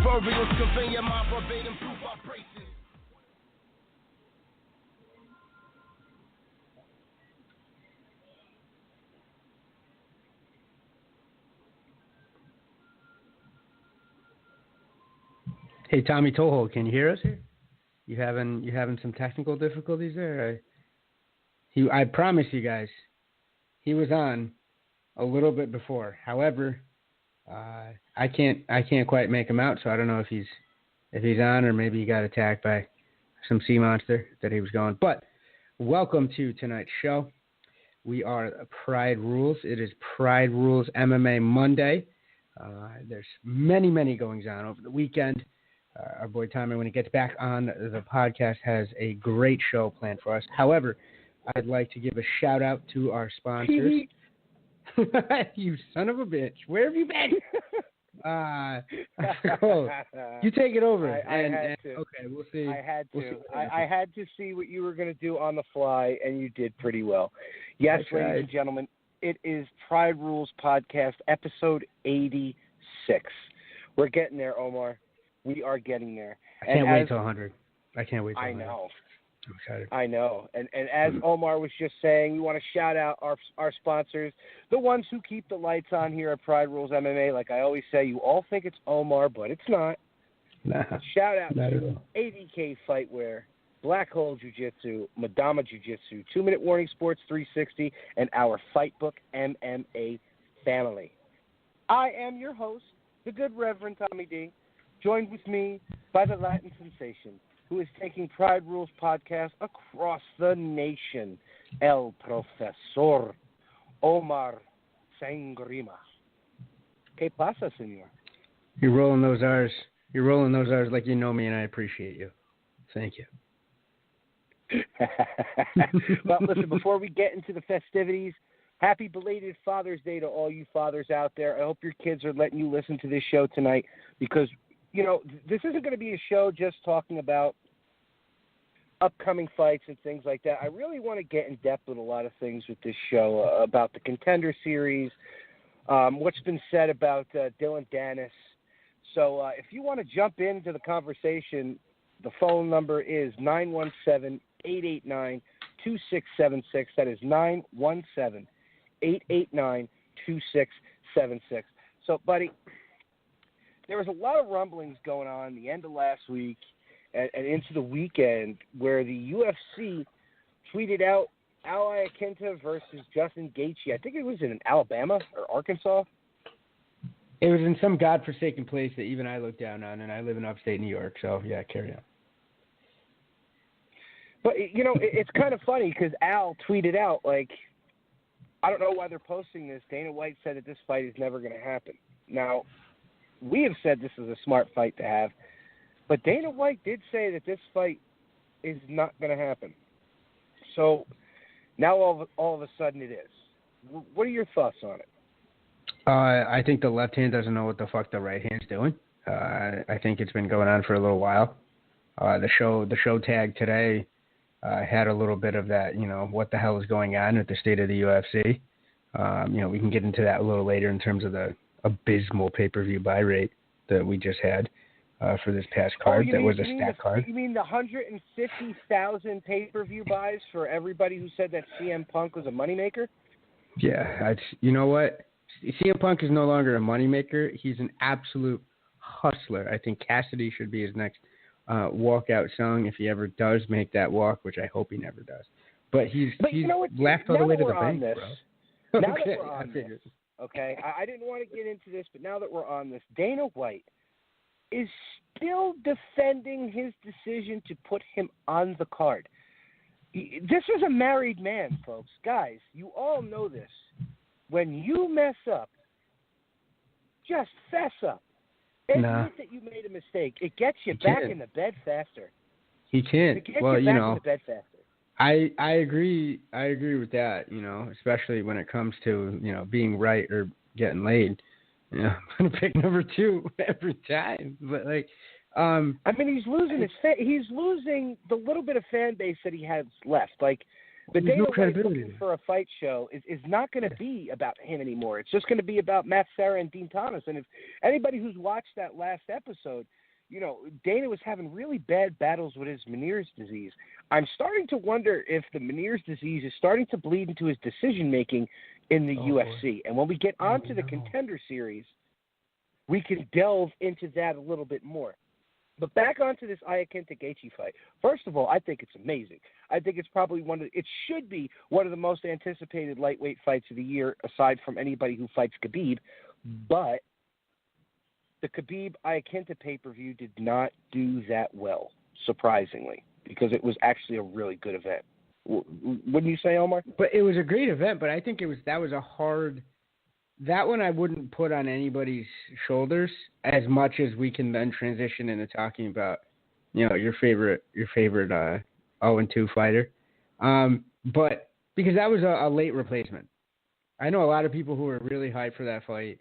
Proverbials conveying my verbatim proof vibrations. Hey, Tommy Toho, can you hear us here? You having some technical difficulties there? I promise you guys, he was on a little bit before. However, I can't quite make him out, so I don't know if he's on or maybe he got attacked by some sea monster that he was going. But welcome to tonight's show. We are Pride Rules. It is Pride Rules MMA Monday. There's many goings on over the weekend. Our boy Tommy, when he gets back on the podcast, has a great show planned for us. However, I'd like to give a shout out to our sponsors. You son of a bitch! Where have you been? Cool. You take it over. I had to. Okay, we'll see. I had to. We'll I had to see what you were going to do on the fly, and you did pretty well. Yes, ladies and gentlemen, it is Pride Rules Podcast, episode 86. We're getting there, Omar. We are getting there. I can't wait till 100. I can't wait till 100. I know. I'm excited. I know. And as Omar was just saying, we want to shout out our sponsors, the ones who keep the lights on here at Pride Rules MMA. Like I always say, you all think it's Omar, but it's not. Nah, shout out not to ADK Fightwear, Black Hole Jiu-Jitsu, Madama Jiu-Jitsu, 2 Minute Warning Sports 360, and our Fightbook MMA family. I am your host, the good Reverend Tommy D, joined with me by the Latin sensation, who is taking Pride Rules podcast across the nation, El Profesor Omar Sangrima. ¿Qué pasa, señor? You're rolling those R's. You're rolling those R's like you know me, and I appreciate you. Thank you. Well, listen, before we get into the festivities, happy belated Father's Day to all you fathers out there. I hope your kids are letting you listen to this show tonight because, you know, this isn't going to be a show just talking about upcoming fights and things like that. I really want to get in depth with a lot of things with this show about the Contender Series, what's been said about Dylan Dennis. So if you want to jump into the conversation, the phone number is 917-889-2676. That is 917-889-2676. So, buddy, there was a lot of rumblings going on the end of last week and into the weekend where the UFC tweeted out Al Iaquinta versus Justin Gaethje. I think it was in Alabama or Arkansas. It was in some godforsaken place that even I look down on, and I live in upstate New York, so yeah, carry on. But, you know, it's kind of funny because Al tweeted out, like, I don't know why they're posting this. Dana White said that this fight is never going to happen. Now, we have said this is a smart fight to have, but Dana White did say that this fight is not going to happen. So now all of a sudden it is. What are your thoughts on it? I think the left hand doesn't know what the fuck the right hand's doing. I think it's been going on for a little while. The show tag today had a little bit of that, you know, what the hell is going on at the state of the UFC. You know, we can get into that a little later in terms of the abysmal pay-per-view buy rate that we just had for this past card. That was a stat card. You mean the 150,000 pay-per-view buys for everybody who said that CM Punk was a moneymaker? Yeah, you know what? CM Punk is no longer a moneymaker. He's an absolute hustler. I think Cassidy should be his next walkout song if he ever does make that walk, which I hope he never does. But he's you know what, laughed all the way to the bank, this, bro. Now that we're on this, okay, I didn't want to get into this, but now that we're on this, Dana White is still defending his decision to put him on the card. This is a married man, folks. Guys, you all know this. When you mess up, just fess up. Admit that you made a mistake. It gets you back in the bed faster. He can't. It gets well, you back know, in the bed faster. I agree. I agree with that. You know, especially when it comes to, you know, being right or getting laid. You know, I'm gonna pick number 2 every time. But like, I mean, he's losing he's losing the little bit of fan base that he has left. Like, The There's Dana no White credibility looking there. for a fight show is not going to be about him anymore. It's just going to be about Matt Serra and Dean Thomas. And if anybody who's watched that last episode, Dana was having really bad battles with his Meniere's disease. I'm starting to wonder if the Meniere's disease is starting to bleed into his decision-making in the UFC. And when we get onto the Contender Series, we can delve into that a little bit more. But back onto this Iaquinta Gaethje fight. First of all, I think it's amazing. I think it's probably it should be one of the most anticipated lightweight fights of the year, aside from anybody who fights Khabib. But the Khabib Iaquinta pay-per-view did not do that well, surprisingly, because it was actually a really good event. Wouldn't you say, Omar? But it was a great event. But I think that was a hard. That one I wouldn't put on anybody's shoulders as much as we can then transition into talking about, your favorite 0-2 fighter. But because that was a late replacement. I know a lot of people who were really hyped for that fight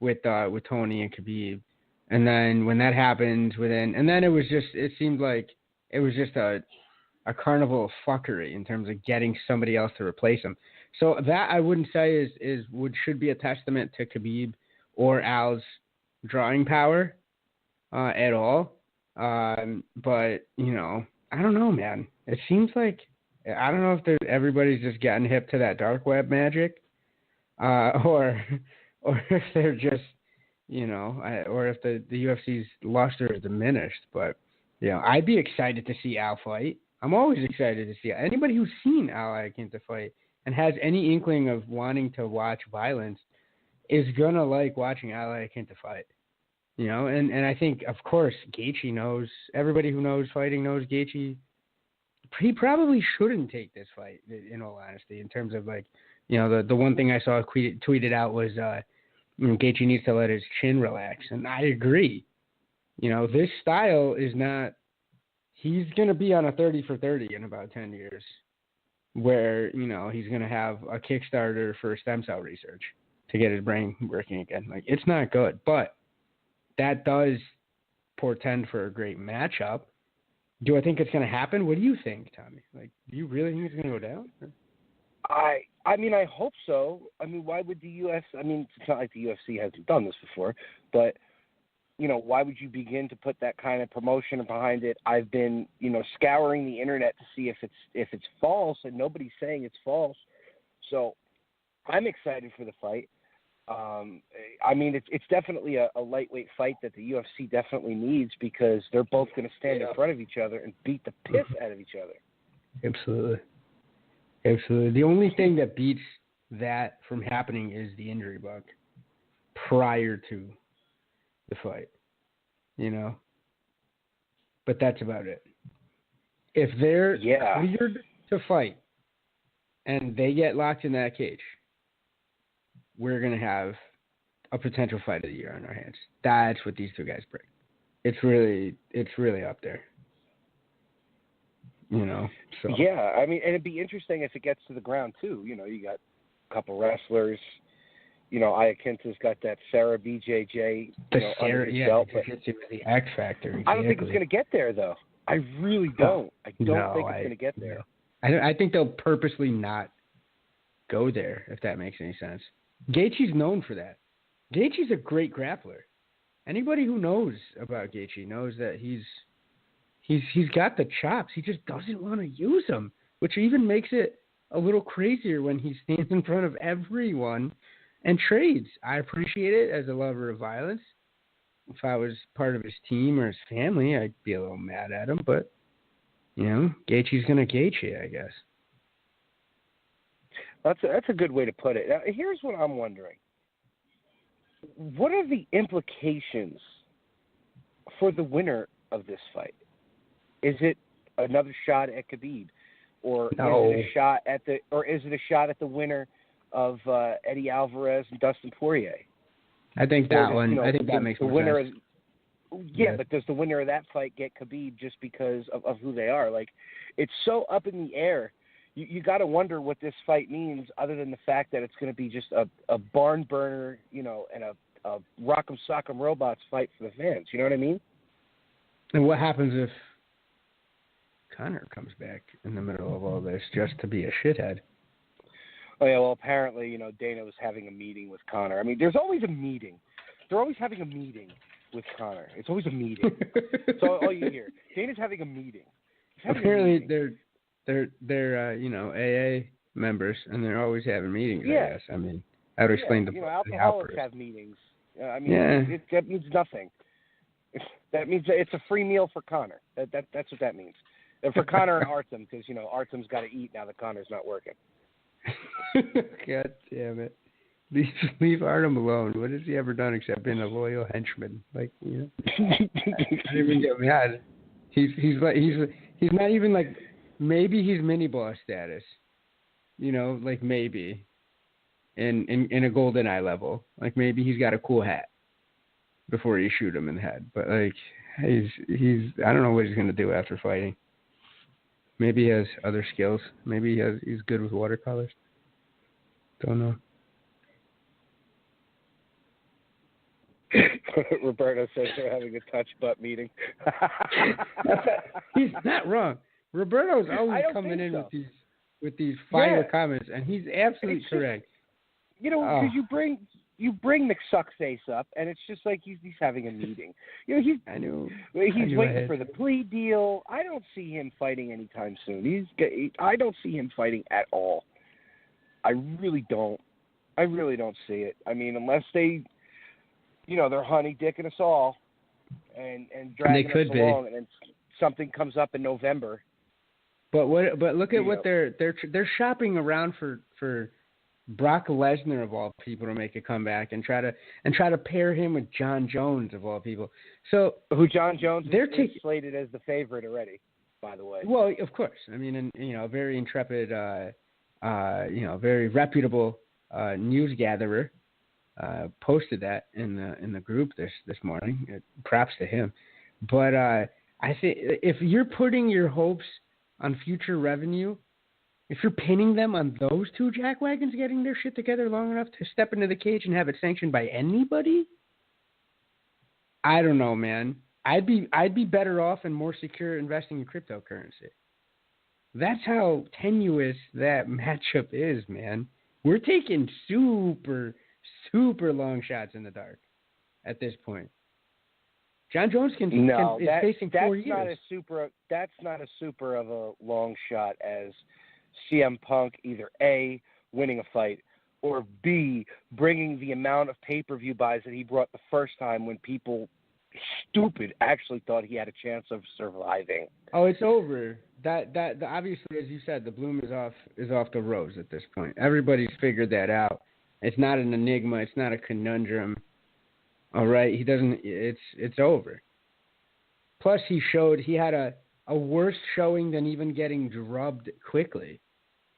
with Tony and Khabib. And then when that happened and then it seemed like it was just a carnival of fuckery in terms of getting somebody else to replace him. So that I wouldn't say should be a testament to Khabib or Al's drawing power at all. But I don't know, man. It seems like I don't know if everybody's just getting hip to that dark web magic, or if they're just or if the UFC's luster is diminished. But I'd be excited to see Al fight. I'm always excited to see anybody who's seen Al Iaquinta fight and has any inkling of wanting to watch violence is gonna like watching Al Iaquinta fight. And I think, of course, Gaethje knows. Everybody who knows fighting knows Gaethje. He probably shouldn't take this fight, in all honesty, in terms of the one thing I saw tweeted out was Gaethje needs to let his chin relax, and I agree. This style is not. He's gonna be on a 30 for 30 in about 10 years. Where, he's going to have a Kickstarter for stem cell research to get his brain working again. It's not good, but that does portend for a great matchup. Do I think it's going to happen? What do you think, Tommy? Do you really think it's going to go down? I mean, I hope so. I mean, why would the UFC? I mean, it's not like the UFC hasn't done this before, but why would you begin to put that kind of promotion behind it? I've been, scouring the internet to see if it's false, and nobody's saying it's false. So I'm excited for the fight. I mean, it's definitely a lightweight fight that the UFC definitely needs because they're both going to stand in front of each other and beat the piss out of each other. Absolutely. The only thing that beats that from happening is the injury bug prior to the fight, but that's about it. If they're cleared to fight and they get locked in that cage, we're going to have a potential fight of the year on our hands. That's what these two guys bring. It's really up there, so. Yeah, I mean, and it'd be interesting if it gets to the ground too. You got a couple wrestlers. Iaquinta's got that Sarah BJJ, under his belt. But the X factor. Exactly. I don't think it's going to get there, though. I really don't. I don't think it's going to get there. I think they'll purposely not go there, if that makes any sense. Gaethje's known for that. Gaethje's a great grappler. Anybody who knows about Gaethje knows that he's got the chops. He just doesn't want to use them, which even makes it a little crazier when he stands in front of everyone and trades. I appreciate it as a lover of violence. If I was part of his team or his family, I'd be a little mad at him. But, Gaethje's going to Gaethje, I guess. That's a good way to put it. Now, here's what I'm wondering. What are the implications for the winner of this fight? Is it another shot at Khabib? Or is it a shot at the winner of Eddie Alvarez and Dustin Poirier? I think that one. I think that makes more sense. But does the winner of that fight get Khabib just because of who they are? It's so up in the air. You got to wonder what this fight means, other than the fact that it's going to be just a barn burner, and a rock'em sock'em robots fight for the fans. You know what I mean? And what happens if Connor comes back in the middle of all this just to be a shithead. Oh, yeah, well, apparently, Dana was having a meeting with Connor. I mean, there's always a meeting. They're always having a meeting with Connor. It's always a meeting. So all you hear, Dana's having a meeting. Apparently, they're AA members, and they're always having meetings. Yeah. I guess. I mean, I would explain the alcoholics have meetings. That means nothing. That means it's a free meal for Connor. That's what that means. And for Connor and Artem, because Artem's got to eat now that Connor's not working. God damn it! Leave Artem alone. What has he ever done except been a loyal henchman? I didn't even get mad. He's not even like, maybe he's mini boss status. Like maybe in a golden eye level. Like maybe he's got a cool hat before you shoot him in the head. But like he's I don't know what he's gonna do after fighting. Maybe he has other skills. Maybe he's good with watercolors. Don't know. Roberto says they're having a touch butt meeting. He's not wrong. Roberto's always coming in with these fire comments, and he's absolutely correct. Because you bring McSuckface up, and it's just like he's having a meeting. He's waiting for the plea deal. I don't see him fighting anytime soon. I don't see him fighting at all. I really don't. I really don't see it. I mean, unless they, they're honey dicking us all, and dragging us along, and then something comes up in November. But look at what they're shopping around for Brock Lesnar of all people to make a comeback and try to pair him with John Jones of all people. So who John Jones is slated as the favorite already, by the way. Well, of course. I mean, and very intrepid, very reputable news gatherer posted that in the group this morning. Props to him. But I think if you're putting your hopes on future revenue, if you're pinning them on those two jackwagons getting their shit together long enough to step into the cage and have it sanctioned by anybody, I don't know, man. I'd be better off and more secure investing in cryptocurrency. That's how tenuous that matchup is, man. We're taking super, super long shots in the dark at this point. John Jones is facing 4 years. That's not a super of a long shot as CM Punk either A, winning a fight, or B, bringing the amount of pay-per-view buys that he brought the first time when people stupid actually thought he had a chance of surviving. Oh, it's over. That obviously, as you said, the bloom is off the rose at this point. Everybody's figured that out. It's not an enigma. It's not a conundrum. All right, it's over. Plus, he showed he had a worse showing than even getting drubbed quickly.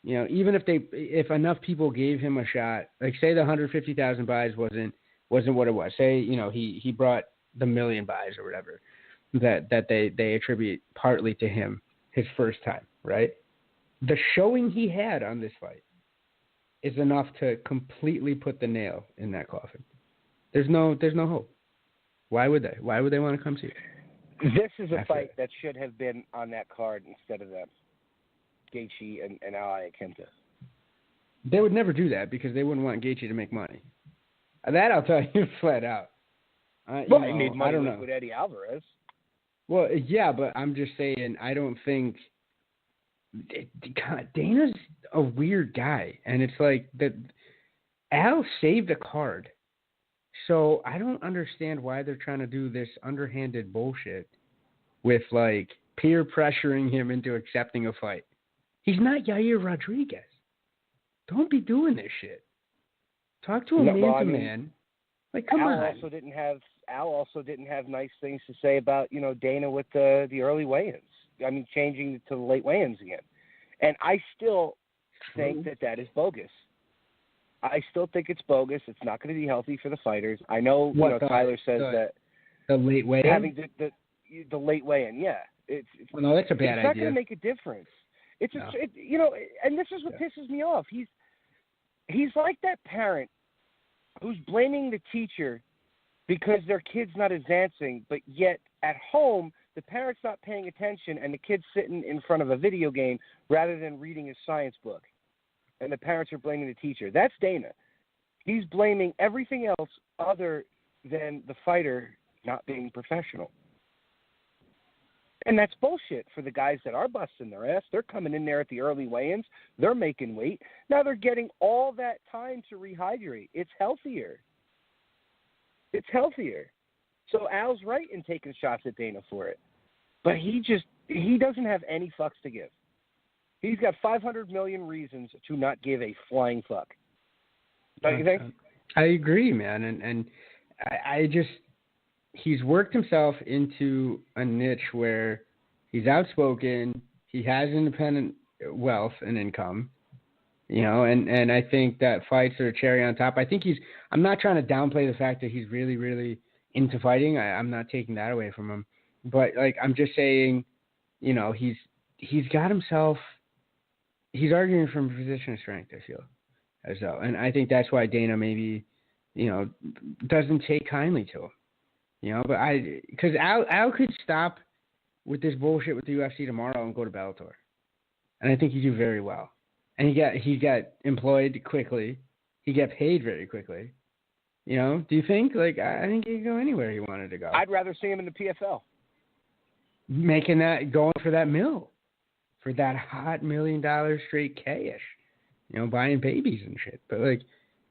Even if enough people gave him a shot, like say the 150,000 buys wasn't what it was. Say he brought the million buys or whatever that they attribute partly to him his first time, right? The showing he had on this fight is enough to completely put the nail in that coffin. There's no hope. Why would they? Why would they want to come see it? This is a fight that should have been on that card instead of them. Gaethje and Ally Akenta. They would never do that because they wouldn't want Gaethje to make money. That I'll tell you flat out. He made money with Eddie Alvarez. Well, yeah, but I'm just saying I don't think Dana's a weird guy, and it's like that. Al saved a card. So I don't understand why they're trying to do this underhanded bullshit with like peer pressuring him into accepting a fight. He's not Yair Rodriguez. Don't be doing this shit. Talk to a man. Like, come on. Al also didn't have nice things to say about Dana with the early weigh-ins. I mean, changing to the late weigh-ins again. And I still think that is bogus. I still think it's bogus. It's not going to be healthy for the fighters. I know, Tyler says that the late weigh-in, having the late weigh-in, yeah, no, that's a bad idea. It's not going to make a difference. And this is what pisses me off. He's like that parent who's blaming the teacher because their kid's not advancing, but yet At home, the parent's not paying attention, and the kid's sitting in front of a video game rather than reading his science book. And the parents are blaming the teacher. That's Dana. He's blaming everything else other than the fighter not being professional. And that's bullshit for the guys that are busting their ass. They're coming in there at the early weigh-ins. They're making weight. Now they're getting all that time to rehydrate. It's healthier. It's healthier. So Al's right in taking shots at Dana for it. But he doesn't have any fucks to give. He's got 500 million reasons to not give a flying fuck. Don't you think? I agree, man. And I just, he's worked himself into a niche where he's outspoken, he has independent wealth and income, you know, and I think that fights are a cherry on top. I think I'm not trying to downplay the fact that he's really, really into fighting. I'm not taking that away from him. But, like, I'm just saying, you know, he's got himself, he's arguing from a position of strength, I feel, as though. And I think that's why Dana maybe, you know, doesn't take kindly to him. You know, but because Al could stop with this bullshit with the UFC tomorrow and go to Bellator. And I think he'd do very well. And he got employed quickly. He got paid very quickly. You know, do you think? Like, I think he could go anywhere he wanted to go. I'd rather see him in the PFL. Going for that mill. For that hot $1 million straight cash. You know, buying babies and shit. But, like,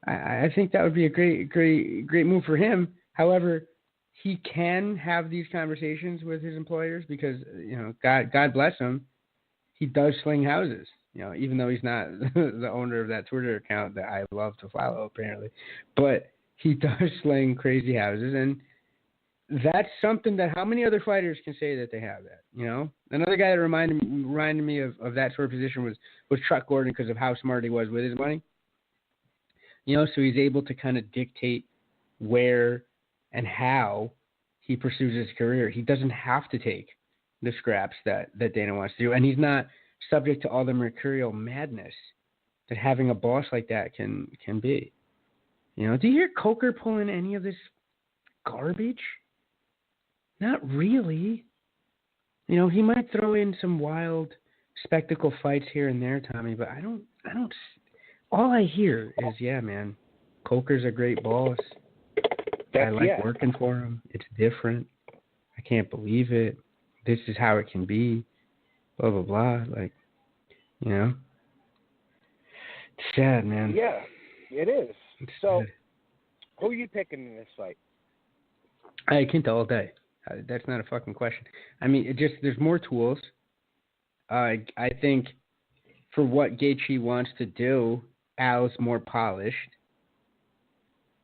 I think that would be a great move for him. However, he can have these conversations with his employers because, you know, God bless him, he does sling houses. You know, even though he's not the owner of that Twitter account that I love to follow, apparently. But he does sling crazy houses, and that's something that how many other fighters can say that they have that, you know? Another guy that reminded me of that sort of position was Chuck Gordon because of how smart he was with his money. You know, so he's able to kind of dictate where and how he pursues his career. He doesn't have to take the scraps that Dana wants to do, and he's not subject to all the mercurial madness that having a boss like that can be. You know, do you hear Coker pulling any of this garbage? Not really. You know, he might throw in some wild spectacle fights here and there, Tommy, but I don't. All I hear is, yeah, man, Coker's a great boss. I like working for him. It's different. I can't believe it. This is how it can be. Blah, blah, blah. Like, you know. It's sad, man. Yeah, it is. It's so, sad. Who are you picking in this fight? I can tell all day. That's not a fucking question. I mean, there's more tools. I think for what Gaethje wants to do, Al's more polished.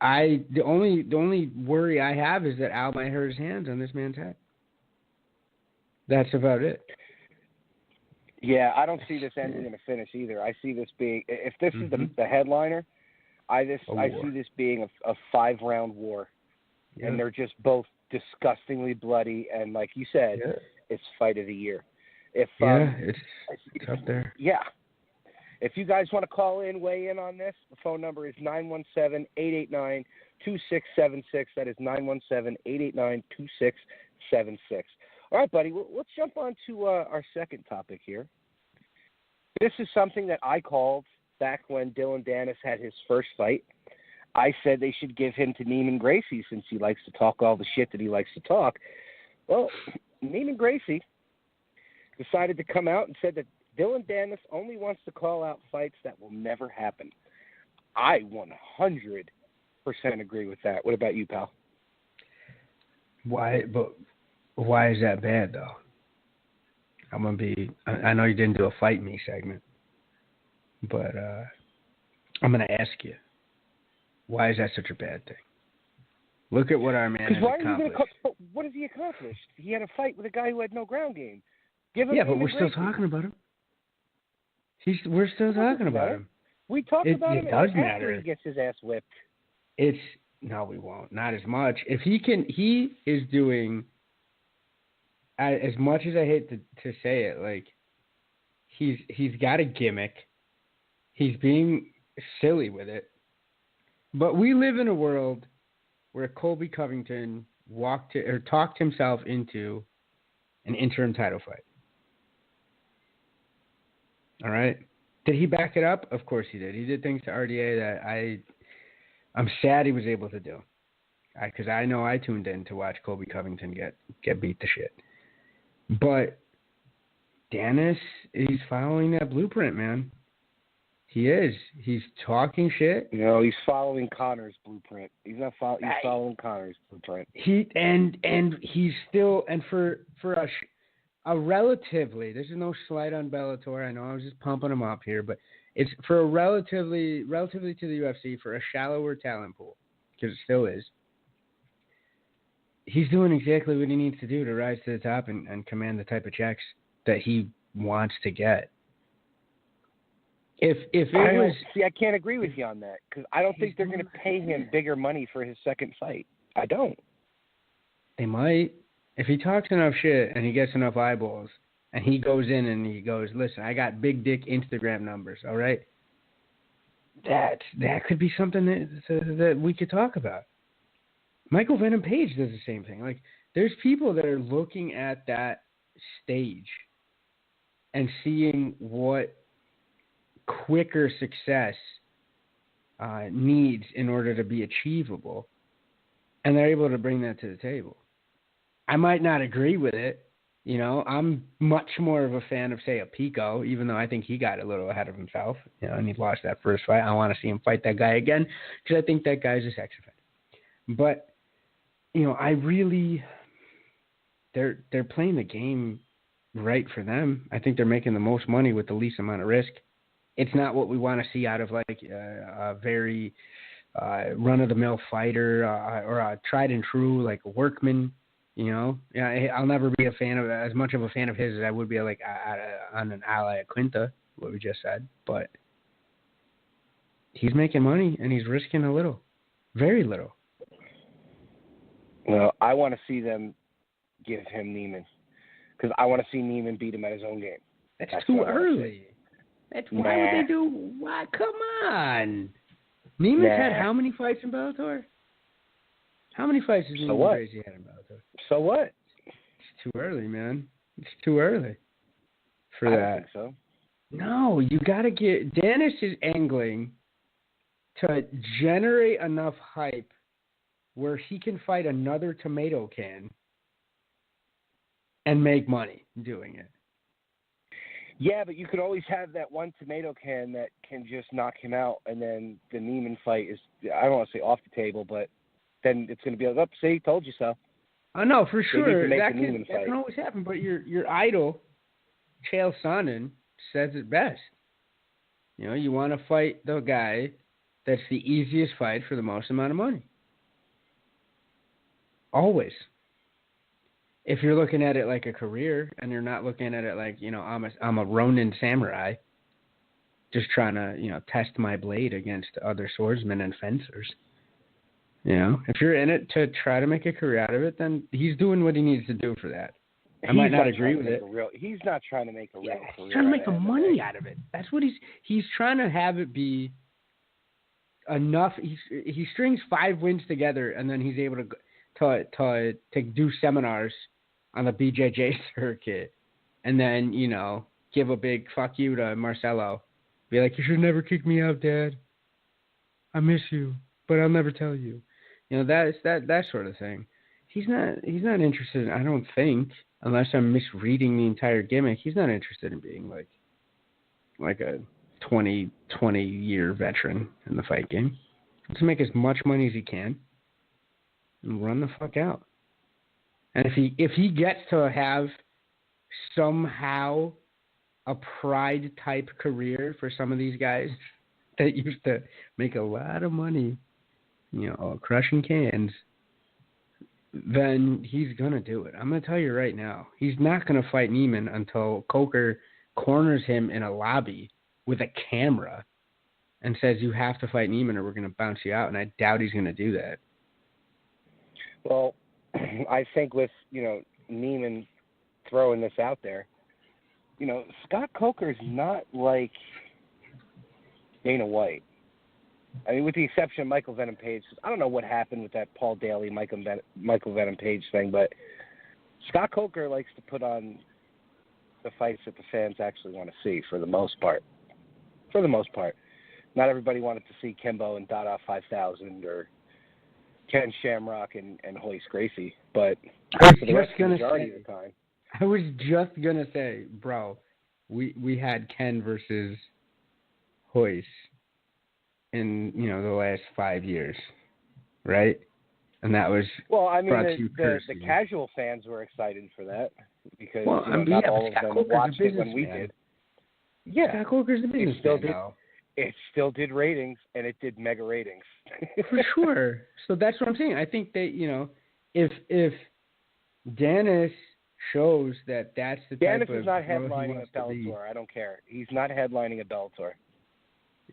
The only worry I have is that Al might hurt his hands on this man's head. That's about it. Yeah, I don't see this ending in a finish either. I see this being, if this is the headliner, I see this being a 5-round war. Yeah. And they're just both disgustingly bloody, and like you said, it's fight of the year. It's up there. Yeah. If you guys want to call in, weigh in on this, the phone number is 917-889-2676. That is 917-889-2676. All right, buddy, let's jump on to our second topic here. This is something that I called back when Dylan Dennis had his first fight. I said they should give him to Neiman Gracie since he likes to talk all the shit that he likes to talk. Well, Neiman Gracie decided to come out and said that Dylan Dennis only wants to call out fights that will never happen. I 100% agree with that. What about you, pal? Why is that bad, though? I know you didn't do a fight me segment, but I'm going to ask you, why is that such a bad thing? Look at what our man has accomplished. What has he accomplished? He had a fight with a guy who had no ground game. Give him but we're still talking about him. We're still talking about him. We talked about him after he gets his ass whipped. No, we won't. Not as much. If he is doing, as much as I hate to say it, like, he's got a gimmick. He's being silly with it. But we live in a world where Colby Covington talked himself into an interim title fight. All right. Did he back it up? Of course he did. He did things to RDA that I'm sad he was able to do. Because I know I tuned in to watch Colby Covington get beat to shit. But Dennis, he's following that blueprint, man. He is. He's talking shit. You know, he's following Connor's blueprint. He's following Connor's blueprint. He's still, and for a relatively, there's no slight on Bellator. I know I was just pumping him up here, but it's for a relatively to the UFC, for a shallower talent pool, because it still is. He's doing exactly what he needs to do to rise to the top and command the type of checks that he wants to get. I can't agree with you on that, because I don't think they're going to pay him bigger money for his second fight. I don't. They might. If he talks enough shit and he gets enough eyeballs and he goes in and he goes, listen, I got big dick Instagram numbers, all right? That could be something that we could talk about. Michael Venom Page does the same thing. Like, there's people that are looking at that stage and seeing what quicker success needs in order to be achievable, and they're able to bring that to the table. I might not agree with it. You know, I'm much more of a fan of, say, a Pico, even though I think he got a little ahead of himself, you know, and he lost that first fight. I want to see him fight that guy again because I think that guy's a sex offender. But, you know, they're playing the game right for them. I think they're making the most money with the least amount of risk. It's not what we want to see out of, like, a very run-of-the-mill fighter or a tried-and-true, like, workman. You know, I'll never be as much of a fan of his as I would be on an ally at Quinta, what we just said. But he's making money and he's risking a little, very little. Well, I want to see them give him Neiman, because I want to see Neiman beat him at his own game. That's too early. Why would they do? Why? Come on. Neiman's had how many fights in Bellator? How many fights has Neiman Gracie had in Bellator? So what? It's too early, man. It's too early for that. I don't think so. No, you got to get... Dennis is angling to generate enough hype where he can fight another tomato can and make money doing it. Yeah, but you could always have that one tomato can that can just knock him out, and then the Neiman fight is, I don't want to say off the table, but then it's going to be like, oh, see, told you so. Oh, no, for sure. That can always happen, but your idol, Chael Sonnen, says it best. You know, you want to fight the guy that's the easiest fight for the most amount of money. Always. If you're looking at it like a career and you're not looking at it like, you know, I'm a Ronin samurai just trying to, you know, test my blade against other swordsmen and fencers. You know, if you're in it to try to make a career out of it, then he's doing what he needs to do for that. I might not agree with it. He's not trying to make a real career. He's trying to make money out of it. That's what he's trying to have it be enough. He strings 5 wins together, and then he's able to do seminars on the BJJ circuit, and then, you know, give a big fuck you to Marcelo. Be like, you should never kick me out, Dad. I miss you, but I'll never tell you. You know, that sort of thing. He's not interested in, I don't think, unless I'm misreading the entire gimmick, he's not interested in being like a 20-year veteran in the fight game. To make as much money as he can and run the fuck out. And if he gets to have somehow a pride type career for some of these guys that used to make a lot of money, you know, crushing cans, then he's going to do it. I'm going to tell you right now, he's not going to fight Neiman until Coker corners him in a lobby with a camera and says, you have to fight Neiman or we're going to bounce you out. And I doubt he's going to do that. Well, I think with, you know, Neiman throwing this out there, you know, Scott Coker's not like Dana White. I mean, with the exception of Michael Venom Page. I don't know what happened with that Paul Daly, Michael Venom Page thing, but Scott Coker likes to put on the fights that the fans actually want to see for the most part. For the most part. Not everybody wanted to see Kimbo and Dada 5000 or Ken Shamrock and Hoist Gracie, but for the rest of the majority of the time. I was just going to say, bro, we had Ken versus Hoist in, the last 5 years, right? And that was the casual fans were excited for that because not all of them watched it when we did. Yeah, Scott Coker's the business man. It still did ratings, and it did mega ratings. For sure. So that's what I'm saying. I think that, if Dennis shows that that's the type of... Dennis is not headlining a Bellator. I don't care. He's not headlining a Bellator.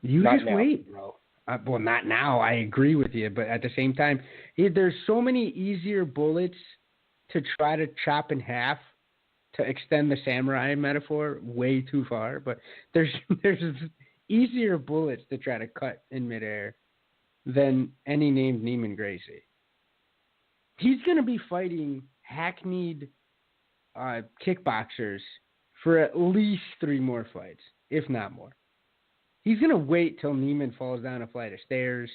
You not just now. Wait, bro. Well, not now. I agree with you. But at the same time, there's so many easier bullets to try to chop in half to extend the samurai metaphor way too far. But there's easier bullets to try to cut in midair than any named Neiman Gracie. He's going to be fighting hackneyed kickboxers for at least 3 more fights, if not more. He's going to wait till Neiman falls down a flight of stairs,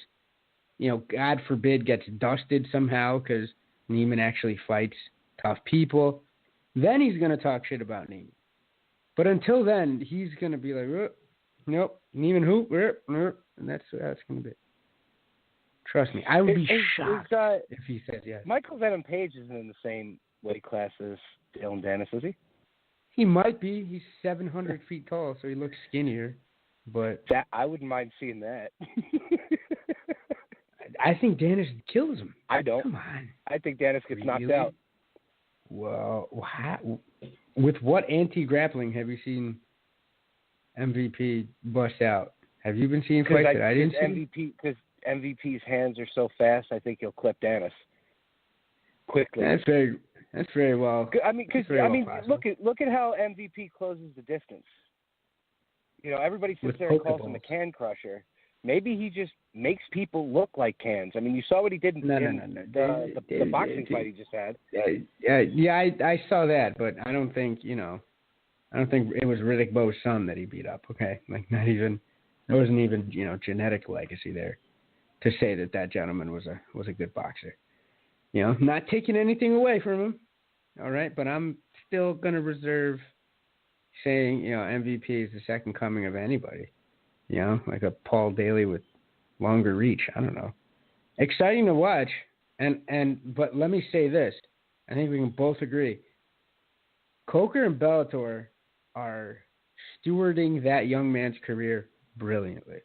God forbid gets dusted somehow because Neiman actually fights tough people. Then he's going to talk shit about Neiman. But until then, he's going to be like, nope, Neiman who? Nope. And that's what it's going to be. Trust me, I would be shocked if he says yes. Michael Venom Page isn't in the same weight class as Dylan Dennis, is he? He might be. He's 700 feet tall, so he looks skinnier. But that I wouldn't mind seeing that. I think Dennis kills him. I don't. Come on. I think Dennis gets knocked out. Well, with what anti-grappling have you seen MVP bust out? Have you been seeing fights that I didn't see? Because MVP's hands are so fast, I think he'll clip Dennis quickly. That's very well. Look at how MVP closes the distance. Everybody sits there and calls him a can crusher. Maybe he just makes people look like cans. I mean, you saw what he did in the boxing fight he just had. Yeah, I saw that, but I don't think it was Riddick Bowe's son that he beat up. Okay, like not even there wasn't even genetic legacy there to say that gentleman was a good boxer. Not taking anything away from him. All right, but I'm still gonna reserve saying MVP is the second coming of anybody. Like a Paul Daly with longer reach. I don't know. Exciting to watch. But let me say this. I think we can both agree. Coker and Bellator are stewarding that young man's career brilliantly.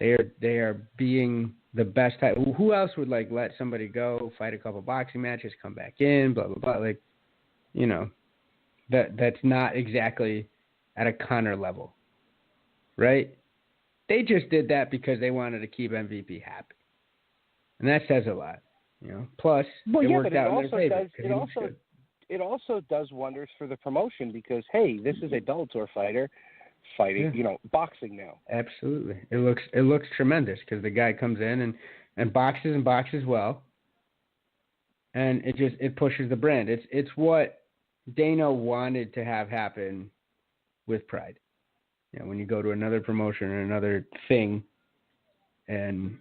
They are being the best type. Who else would let somebody go, fight a couple boxing matches, come back in, blah, blah, blah. That's not exactly at a Conor level. Right? They just did that because they wanted to keep MVP happy. And that says a lot. Plus, it worked out in their favor. It also does wonders for the promotion because, hey, this is a Bellator fighter fighting, boxing now. Absolutely. It looks tremendous because the guy comes in and boxes well. And it pushes the brand. It's what Dana wanted to have happen with Pride. When you go to another promotion or another thing and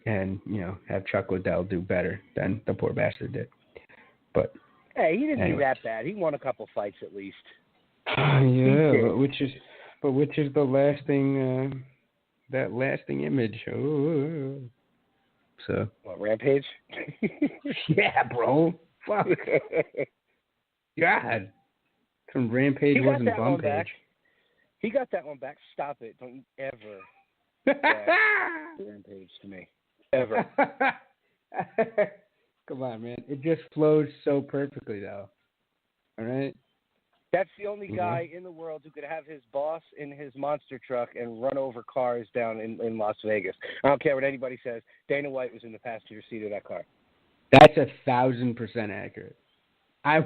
have Chuck Liddell do better than the poor bastard did. But hey, he didn't do that bad. He won a couple fights at least. Yeah, but which is the lasting that lasting image. Oh. So what, Rampage? Yeah, bro. Fuck. God. From Rampage wasn't Bumpage. He got that one back. Stop it. Don't ever Rampage to me. Ever. Come on, man. It just flows so perfectly, though. All right? That's the only guy in the world who could have his boss in his monster truck and run over cars down in Las Vegas. I don't care what anybody says. Dana White was in the passenger seat of that car. That's 1,000% accurate. I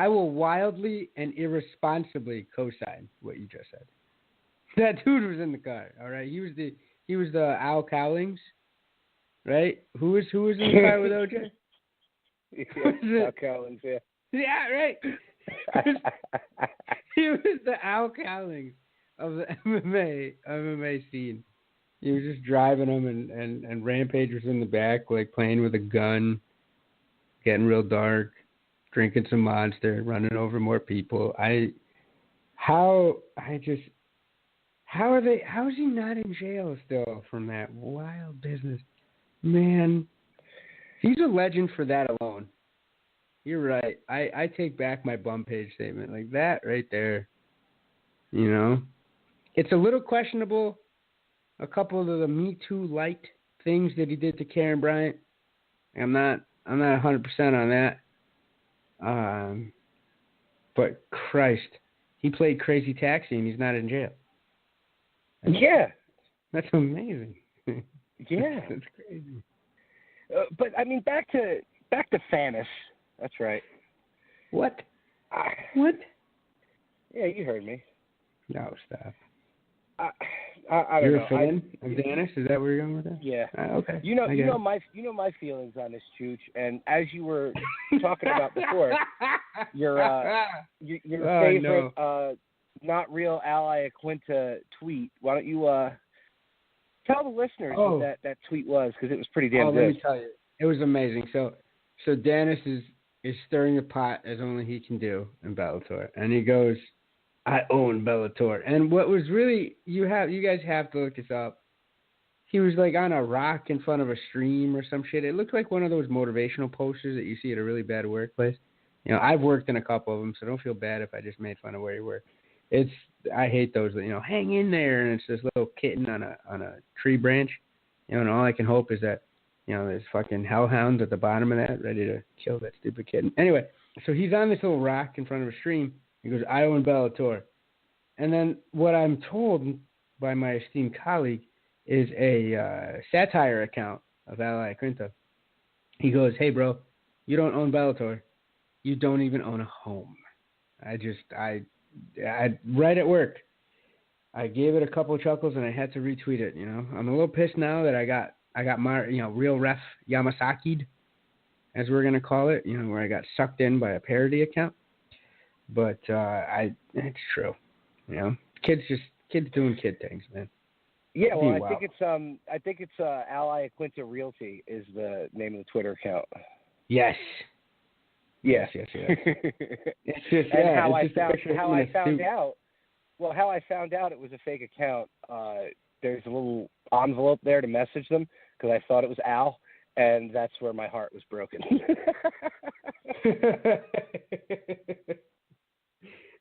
will wildly and irresponsibly co-sign what you just said. That dude was in the car, all right? He was He was the Al Cowlings, right? Who was in the fight with OJ? Yeah, Al Collins, yeah. Yeah, right. He was the Al Cowlings of the MMA scene. He was just driving them, and Rampage was in the back, like playing with a gun, getting real dark, drinking some Monster, running over more people. How is he not in jail still from that wild business? Man, he's a legend for that alone. You're right. I take back my bum page statement. Like that right there. You know? It's a little questionable, a couple of the Me Too light things that he did to Karen Bryant. I'm not 100% on that. But Christ, he played Crazy Taxi and he's not in jail. That's amazing. Yeah. That's crazy. But I mean, back to Fanis. That's right. What? What? Yeah, you heard me. No, stop. I don't You're know. a fan of Dennis? Is that where you're going with that? Yeah. Okay. You know my feelings on this, Chooch. And as you were talking about before, your favorite not real ally Aquinta tweet. Why don't you tell the listeners what that tweet was, because it was pretty damn good. Let me tell you, it was amazing. So Dennis is stirring the pot as only he can do in Bellator, and he goes, "I own Bellator." And what was really you guys have to look this up. He was like on a rock in front of a stream or some shit. It looked like one of those motivational posters that you see at a really bad workplace. You know, I've worked in a couple of them, so don't feel bad if I just made fun of where you work. I hate those, hang in there, and it's this little kitten on a tree branch, and all I can hope is that, there's fucking hellhounds at the bottom of that ready to kill that stupid kitten. Anyway, so he's on this little rock in front of a stream. He goes, "I own Bellator." And then what I'm told by my esteemed colleague is a satire account of Ally Aquinta. He goes, "Hey, bro, you don't own Bellator. You don't even own a home." I right at work, I gave it a couple of chuckles and I had to retweet it. I'm a little pissed now that I got my real ref Yamasaki'd, as we're gonna call it. Where I got sucked in by a parody account. But it's true. Kids doing kid things, man. Yeah, well, I think it's Ally Aquinta Realty is the name of the Twitter account. Yes. Yes. It's just how I found out it was a fake account. There's a little envelope there to message them because I thought it was Al, and that's where my heart was broken.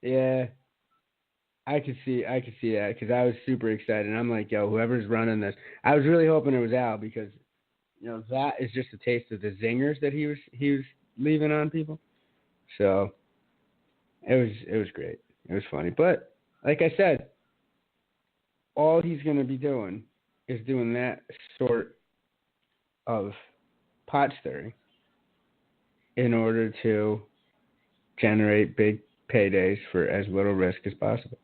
Yeah, I could see that because I was super excited. And I'm like, yo, whoever's running this, I was really hoping it was Al because, that is just a taste of the zingers that he was leaving on people. So it was great. It was funny. But like I said, all he's going to be doing is doing that sort of pot stirring in order to generate big paydays for as little risk as possible.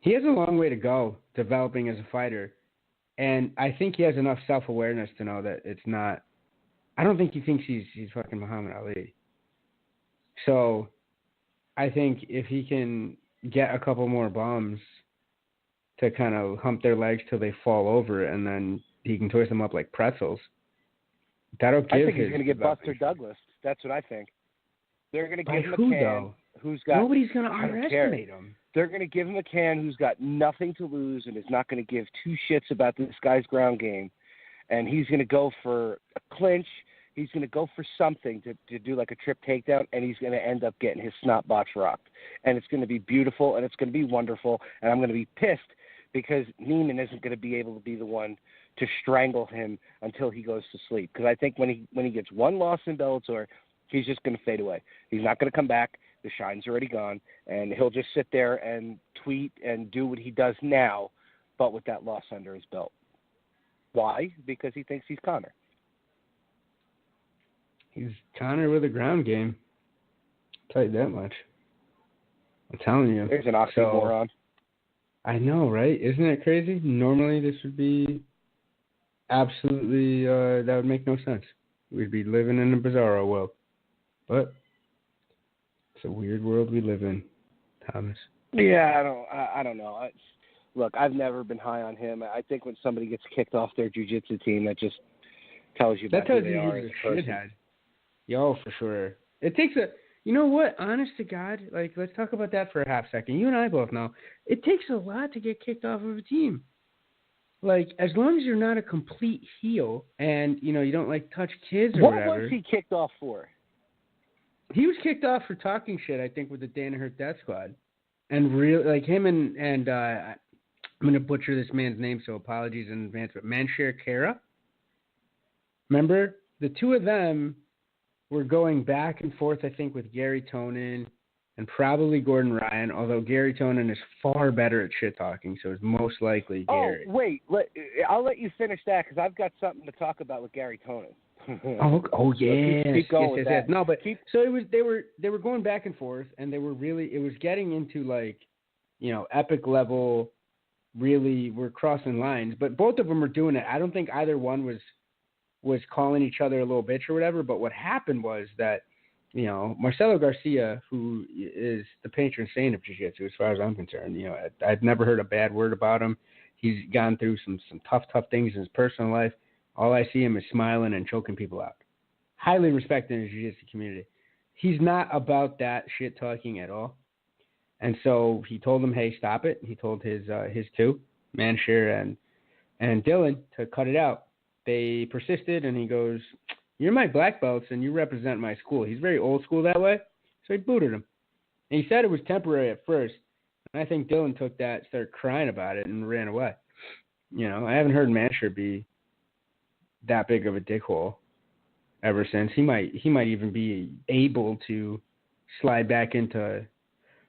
He has a long way to go developing as a fighter, and I think he has enough self-awareness to know that it's not. I don't think he thinks he's fucking Muhammad Ali. So I think if he can get a couple more bums to kind of hump their legs till they fall over, and then he can twist them up like pretzels, that'll give. I think he's going to get Buster Douglas. That's what I think. They're going to give him a can who's got. Nobody's going to underestimate him. They're going to give him a can who's got nothing to lose and is not going to give two shits about this guy's ground game. And he's going to go for a clinch. He's going to go for something to do like a trip takedown, and he's going to end up getting his snot box rocked. And it's going to be beautiful, and it's going to be wonderful, and I'm going to be pissed because Neiman isn't going to be able to be the one to strangle him until he goes to sleep. Because I think when he gets one loss in Bellator, he's just going to fade away. He's not going to come back. The shine's already gone, and he'll just sit there and tweet and do what he does now, but with that loss under his belt. Why? Because he thinks he's Conor. He's Conor with a ground game. I'll tell you that much. I'm telling you. There's an oxymoron. I know, right? Isn't it crazy? Normally this would be absolutely, that would make no sense. We'd be living in a bizarro world. But it's a weird world we live in, Thomas. Yeah, I don't know. Look, I've never been high on him. I think when somebody gets kicked off their jiu-jitsu team, that just tells you about who they are as a person. Shithead. Yo, for sure. It takes you know what? Honest to God, like, let's talk about that for a half second. You and I both know it takes a lot to get kicked off of a team. Like, as long as you're not a complete heel and, you know, you don't, like, touch kids or whatever. What was he kicked off for? He was kicked off for talking shit, I think, with the Danaher Death Squad. And like, him and I'm going to butcher this man's name, so apologies in advance, but Manshir Kara. Remember? The two of them were going back and forth, I think, with Gary Tonin and probably Gordon Ryan, although Gary Tonin is far better at shit talking, so it's most likely Gary. Oh, wait. I'll let you finish that because I've got something to talk about with Gary Tonin. Yeah. Keep going with that. No, but so it was. They were going back and forth, and they were really. It was getting into, like, you know, epic level. Really, we're crossing lines, but both of them were doing it. I don't think either one was calling each other a little bitch or whatever. But what happened was that, you know, Marcelo Garcia, who is the patron saint of jiu-jitsu as far as I'm concerned, you know, I've never heard a bad word about him. He's gone through some tough things in his personal life. All I see him is smiling and choking people out. Highly respected in the jiu-jitsu community. He's not about that shit talking at all. And so he told them, hey, stop it. He told his two, Manshir and Dylan, to cut it out. They persisted, and he goes, you're my black belts, and you represent my school. He's very old school that way, so he booted him. And he said it was temporary at first, and I think Dylan took that, started crying about it, and ran away. You know, I haven't heard Manshir be that big of a dickhole ever since. He might even be able to slide back into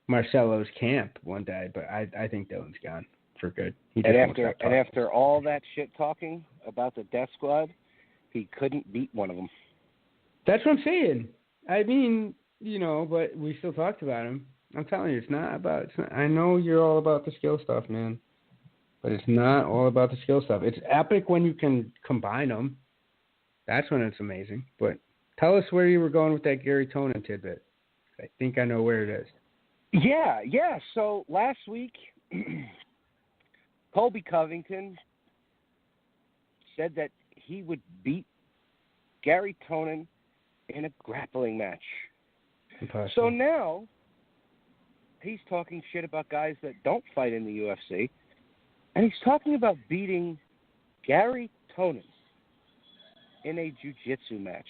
Marcelo's camp one day, but I think Dylan's gone for good. And after all that shit talking about the Death Squad, he couldn't beat one of them. That's what I'm saying. I mean, you know, but we still talked about him. I'm telling you, I know you're all about the skill stuff, man, but it's not all about the skill stuff. It's epic when you can combine them. That's when it's amazing. But tell us where you were going with that Gary Tonin tidbit. I think I know where it is. Yeah. So last week, Colby Covington said that he would beat Gary Tonin in a grappling match. Impossible. So now he's talking shit about guys that don't fight in the UFC, and he's talking about beating Gary Tonin in a jiu-jitsu match.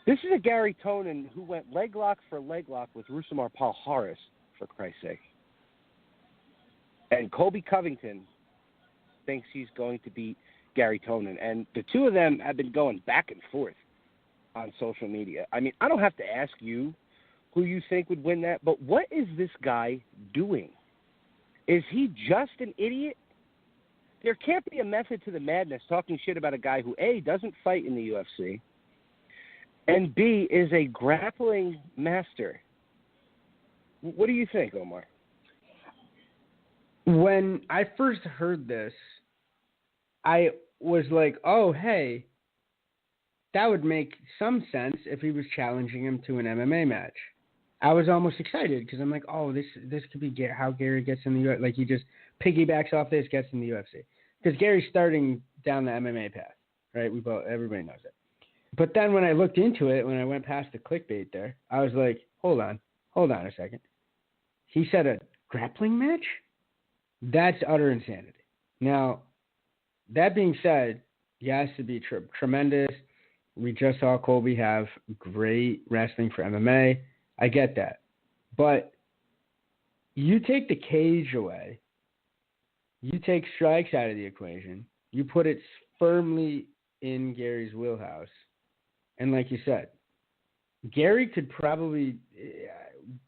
This is a Gary Tonin who went leg lock for leg lock with Rousimar Palhares, for Christ's sake. And Colby Covington thinks he's going to beat Gary Tonin. And the two of them have been going back and forth on social media. I mean, I don't have to ask you who you think would win that, but what is this guy doing? Is he just an idiot? There can't be a method to the madness talking shit about a guy who, A, doesn't fight in the UFC, and B, is a grappling master. What do you think, Omar? When I first heard this, I was like, oh, hey, that would make some sense if he was challenging him to an MMA match. I was almost excited because I'm like, oh, this could be how Gary gets in the UFC. Like, he just piggybacks off this, gets in the UFC. Because Gary's starting down the MMA path, right? Everybody knows it. But then when I looked into it, when I went past the clickbait there, I was like, hold on a second. He said a grappling match? That's utter insanity. Now, that being said, yes, it'd be tremendous. We just saw Colby have great wrestling for MMA. I get that. But you take the cage away. You take strikes out of the equation. You put it firmly in Gary's wheelhouse. And like you said, Gary could probably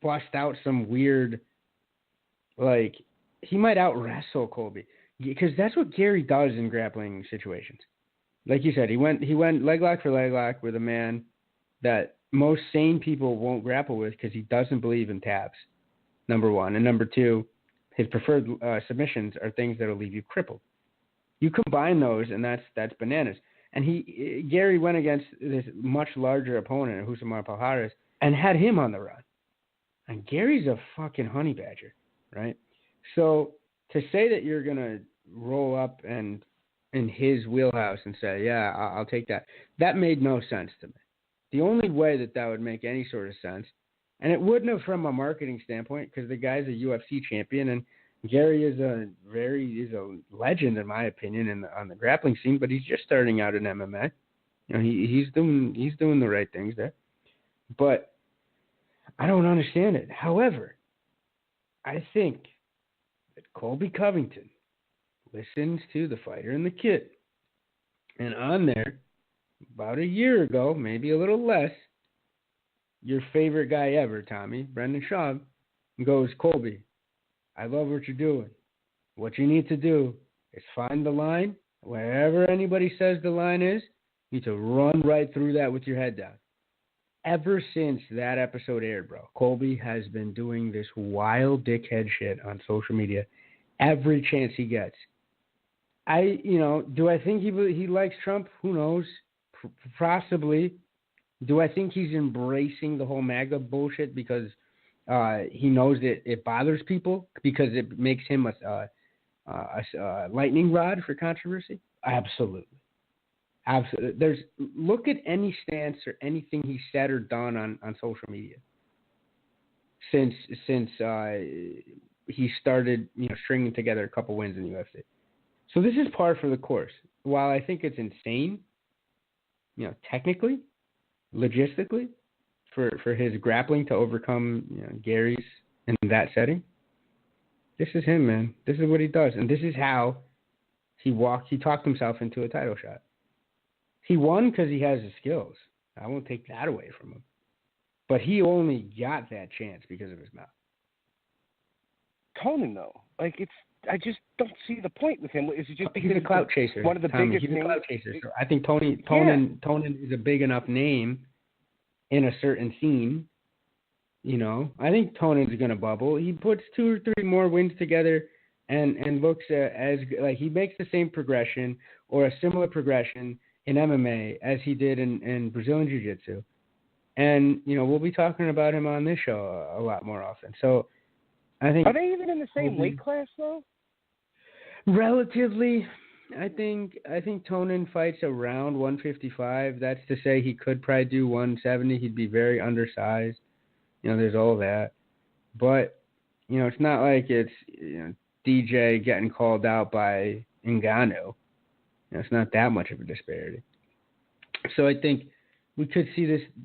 bust out some weird, like, he might out-wrestle Colby. Because that's what Gary does in grappling situations. Like you said, he went leg lock for leg lock with a man that most sane people won't grapple with because he doesn't believe in tabs, number one. And number two, his preferred submissions are things that'll leave you crippled. You combine those, and that's bananas. And Gary went against this much larger opponent, Husamar Palhares, and had him on the run. And Gary's a fucking honey badger, right? So to say that you're gonna roll up and in his wheelhouse and say, yeah, I'll take that, that made no sense to me. The only way that would make any sort of sense, and it wouldn't have from a marketing standpoint, because the guy's a UFC champion, and Gary is a legend in my opinion on the grappling scene, but he's just starting out in MMA. You know, he's doing the right things there. But I don't understand it. However, I think that Colby Covington listens to The Fighter and the Kid. And on there, about a year ago, maybe a little less, your favorite guy ever, Tommy, Brendan Schaub, goes, Colby, I love what you're doing. What you need to do is find the line. Wherever anybody says the line is, you need to run right through that with your head down. Ever since that episode aired, bro, Colby has been doing this wild dickhead shit on social media every chance he gets. Do I think he likes Trump? Who knows? Possibly. Do I think he's embracing the whole MAGA bullshit because he knows that it bothers people because it makes him a lightning rod for controversy? Absolutely. Look at any stance or anything he said or done on social media since he started stringing together a couple wins in the UFC. So this is par for the course. While I think it's insane, technically, logistically, for his grappling to overcome Gary's in that setting, this is him, man. This is what he does, and this is how he talked himself into a title shot. He won because he has the skills. I won't take that away from him. But he only got that chance because of his mouth. Conan, though, I just don't see the point with him. Is it just because he's a clout chaser? One of the Tommy, biggest he's a clout chaser. So I think Tonin is a big enough name in a certain scene. I think Tonan's gonna bubble. He puts 2 or 3 more wins together and looks as like he makes the same progression or a similar progression in MMA as he did in Brazilian Jiu-Jitsu. And, we'll be talking about him on this show a lot more often. So I think... Are they even in the same weight class, though? Relatively. I think Tonin fights around 155. That's to say he could probably do 170. He'd be very undersized. There's all that. But, it's not like it's, DJ getting called out by Ngannou. It's not that much of a disparity. So I think we could see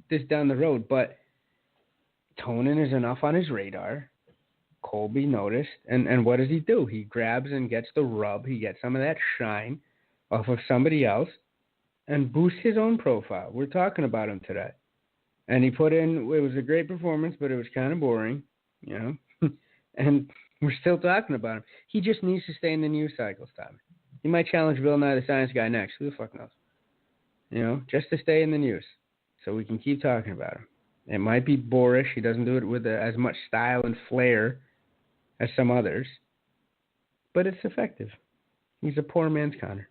this down the road, but Tonin is enough on his radar. Colby noticed, and what does he do? He grabs and gets the rub. He gets some of that shine off of somebody else and boosts his own profile. We're talking about him today. And he put in, it was a great performance, but it was kind of boring, and we're still talking about him. He just needs to stay in the news cycles, Tommy. He might challenge Bill Nye the Science Guy next. Who the fuck knows? Just to stay in the news so we can keep talking about him. It might be boorish. He doesn't do it with as much style and flair as some others, but it's effective. He's a poor man's Conor.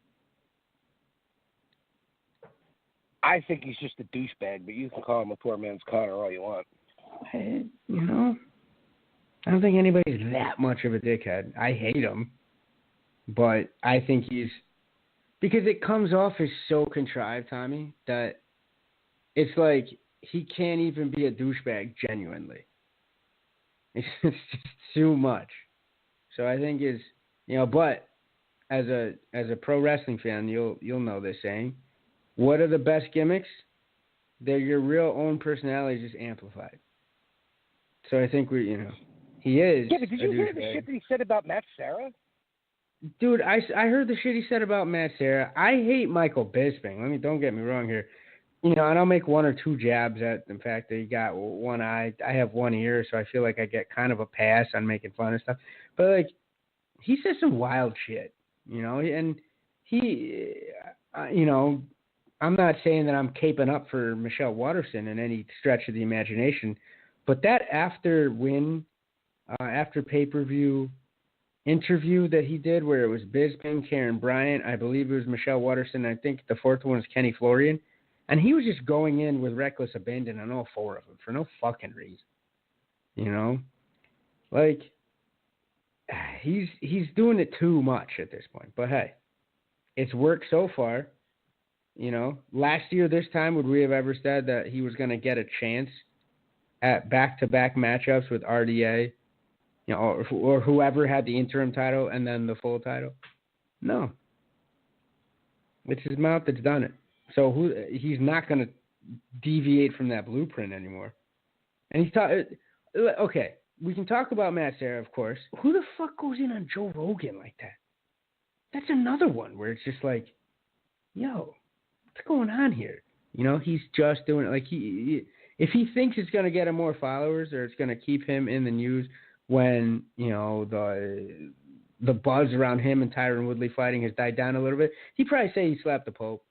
I think he's just a douchebag, but you can call him a poor man's Conor all you want. I don't think anybody's that much of a dickhead. I hate him. But I think because it comes off as so contrived, Tommy, that it's like he can't even be a douchebag genuinely. It's just too much. So I think but as a pro wrestling fan, you'll know this saying. What are the best gimmicks? They're your real own personality just amplified. So I think he is. Yeah, but did you hear the shit that he said about Matt Serra? Dude, I heard the shit he said about Matt Serra. I hate Michael Bisping. Don't get me wrong here. And I'll make 1 or 2 jabs at the fact that he got one eye. I have one ear, so I feel like I get kind of a pass on making fun of stuff. But, he says some wild shit, and he, I'm not saying that I'm caping up for Michelle Waterson in any stretch of the imagination, but that after pay-per-view interview that he did where it was Bisping, Karen Bryant, I believe it was Michelle Waterson, I think the fourth one was Kenny Florian, and he was just going in with reckless abandon on all four of them for no fucking reason. You know? Like, he's doing it too much at this point. But hey, it's worked so far. You know, last year this time, would we have ever said that he was going to get a chance at back-to-back matchups with RDA, you know, or whoever had the interim title and then the full title? No. It's his mouth that's done it. So he's not going to deviate from that blueprint anymore. And okay, we can talk about Matt Serra, of course. Who the fuck goes in on Joe Rogan like that? That's another one where it's just like, yo, what's going on here? You know, he's just doing it like if he thinks it's going to get him more followers or it's going to keep him in the news when, you know, the buzz around him and Tyron Woodley fighting has died down a little bit, he'd probably say he slapped the Pope.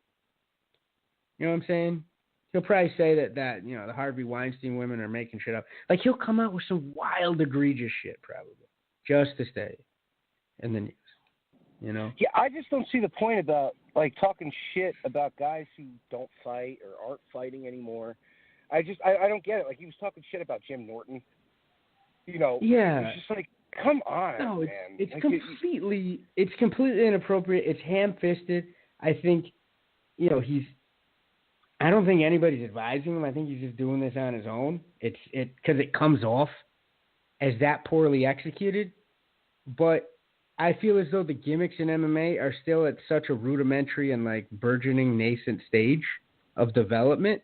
You know what I'm saying? He'll probably say that you know, the Harvey Weinstein women are making shit up. Like, he'll come out with some wild, egregious shit probably just to stay in the news. You know? Yeah, I just don't see the point about, like, talking shit about guys who don't fight or aren't fighting anymore. I don't get it. Like, he was talking shit about Jim Norton. You know? Yeah. It's just like, come on, no, man. It's like, it's completely inappropriate. It's ham-fisted. I think, you know, I don't think anybody's advising him. I think he's just doing this on his own. Because it comes off as that poorly executed. But I feel as though the gimmicks in MMA are still at such a rudimentary and like burgeoning nascent stage of development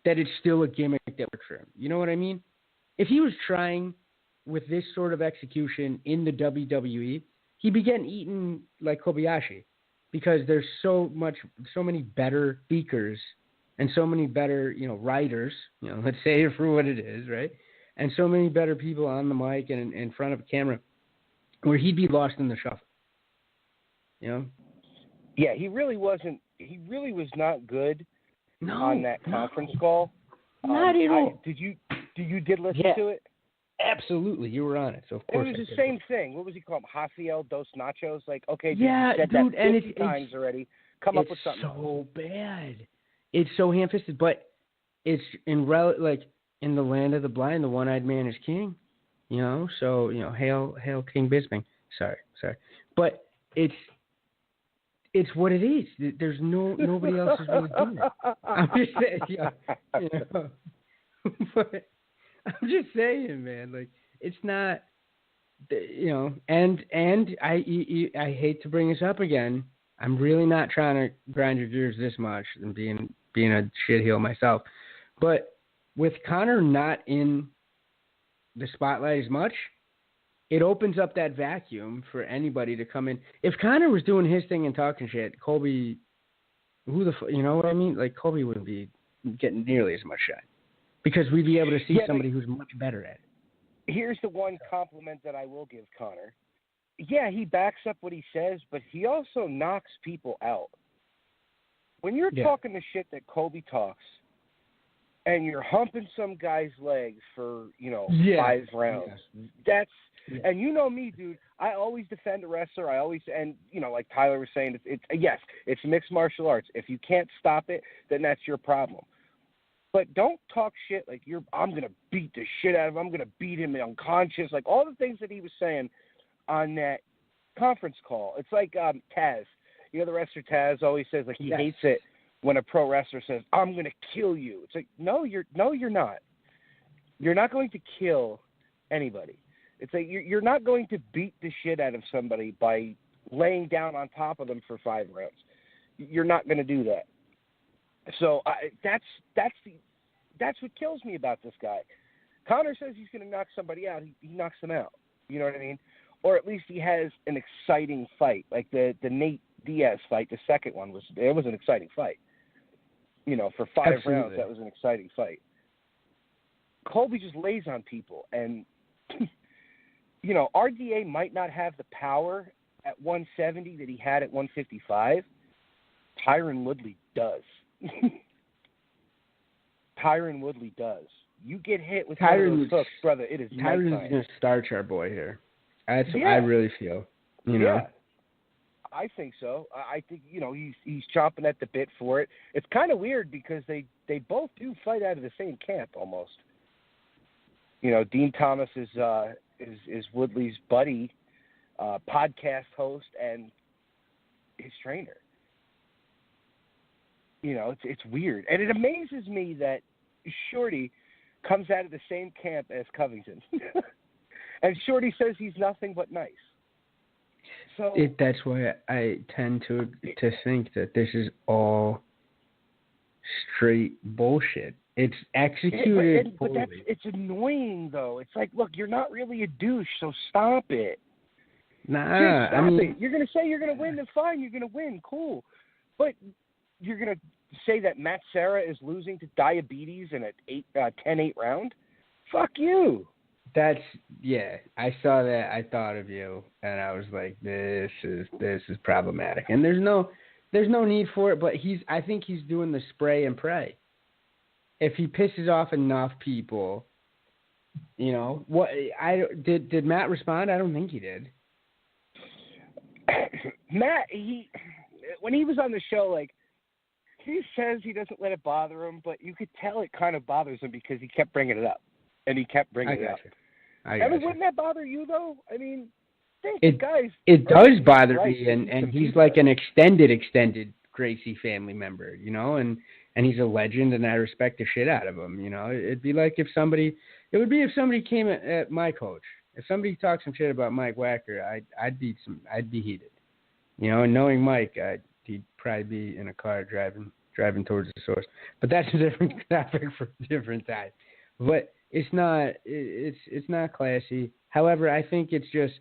that it's still a gimmick that works for him. You know what I mean? If he was trying with this sort of execution in the WWE, he'd be getting eaten like Kobayashi because there's so many better speakers and so many better, you know, writers, you know, let's say it for what it is, right? And so many better people on the mic and in front of a camera where he'd be lost in the shuffle. You know? Yeah, he really was not good on that conference call. Not at all. Did you listen to it? Absolutely. You were on it, so of course. It was the same thing. What was he called? Jaciel Dos Nachos? Like, okay, dude, yeah, you said dude, that 50 times already. Come up with something else. It's so else. bad. It's so ham-fisted, but it's in the land of the blind, the one-eyed man is king. You know, so, you know, hail King Bisping. Sorry. But it's what it is. There's nobody else is really doing it. I'm just saying, you know. But I'm just saying, man, like, it's not, you know, and I hate to bring this up again. I'm really not trying to grind your gears this much and being a shitheel myself. But with Conor not in the spotlight as much, it opens up that vacuum for anybody to come in. If Conor was doing his thing and talking shit, Colby, you know what I mean? Like, Colby wouldn't be getting nearly as much shine because we'd be able to see somebody who's much better at it. Here's the one compliment that I will give Conor. Yeah, he backs up what he says, but he also knocks people out. When you're talking the shit that Colby talks, and you're humping some guy's legs for, you know, 5 rounds, and you know me, dude, I always defend a wrestler. And, you know, like Tyler was saying, it's mixed martial arts. If you can't stop it, then that's your problem. But don't talk shit like I'm going to beat the shit out of him. I'm going to beat him unconscious. Like all the things that he was saying on that conference call. It's like Taz. You know, the wrestler Taz always says, like, he hates it when a pro wrestler says, I'm going to kill you. It's like, no, you're not. You're not going to kill anybody. It's like you're not going to beat the shit out of somebody by laying down on top of them for 5 rounds. You're not going to do that. So that's what kills me about this guy. Conor says he's going to knock somebody out. He knocks them out. You know what I mean? Or at least he has an exciting fight, like the Nate Diaz fight. The second one was an exciting fight. You know, for 5 rounds, that was an exciting fight. Colby just lays on people, and you know, RDA might not have the power at 170 that he had at 155. Tyron Woodley does. Tyron Woodley does. You get hit with one of those hooks, brother, it is Tyron's nighttime. going to starch our boy here. That's what I really feel. You know. Yeah. I think so. I think he's chomping at the bit for it. It's kind of weird because they both do fight out of the same camp almost. Dean Thomas is Woodley's buddy, podcast host, and his trainer. It's weird, and it amazes me that Shorty comes out of the same camp as Covington, and Shorty says he's nothing but nice. So that's why I tend to think that this is all straight bullshit. It's executed but it's annoying though. It's like, look, you're not really a douche, so stop it. Nah, dude, stop it. You're gonna say you're gonna win, then fine, you're gonna win, cool. But you're gonna say that Matt Serra is losing to diabetes in an 10-8 round? Fuck you. I saw that. I thought of you, and I was like, this is problematic. And there's no need for it. But I think he's doing the spray and pray. If he pisses off enough people, what? Did Matt respond? I don't think he did. Matt, when he was on the show, like, he says he doesn't let it bother him, but you could tell it kind of bothers him because he kept bringing it up, and he kept bringing it up. Wouldn't that bother you though? I mean, it does bother me, and he's like an extended Gracie family member, and he's a legend, and I respect the shit out of him. It'd be like if somebody came at my coach. If somebody talked some shit about Mike Wacker, I'd be heated. And knowing Mike, he'd probably be in a car driving towards the source. But that's a different topic for a different time. But it's not classy. However, I think it's just,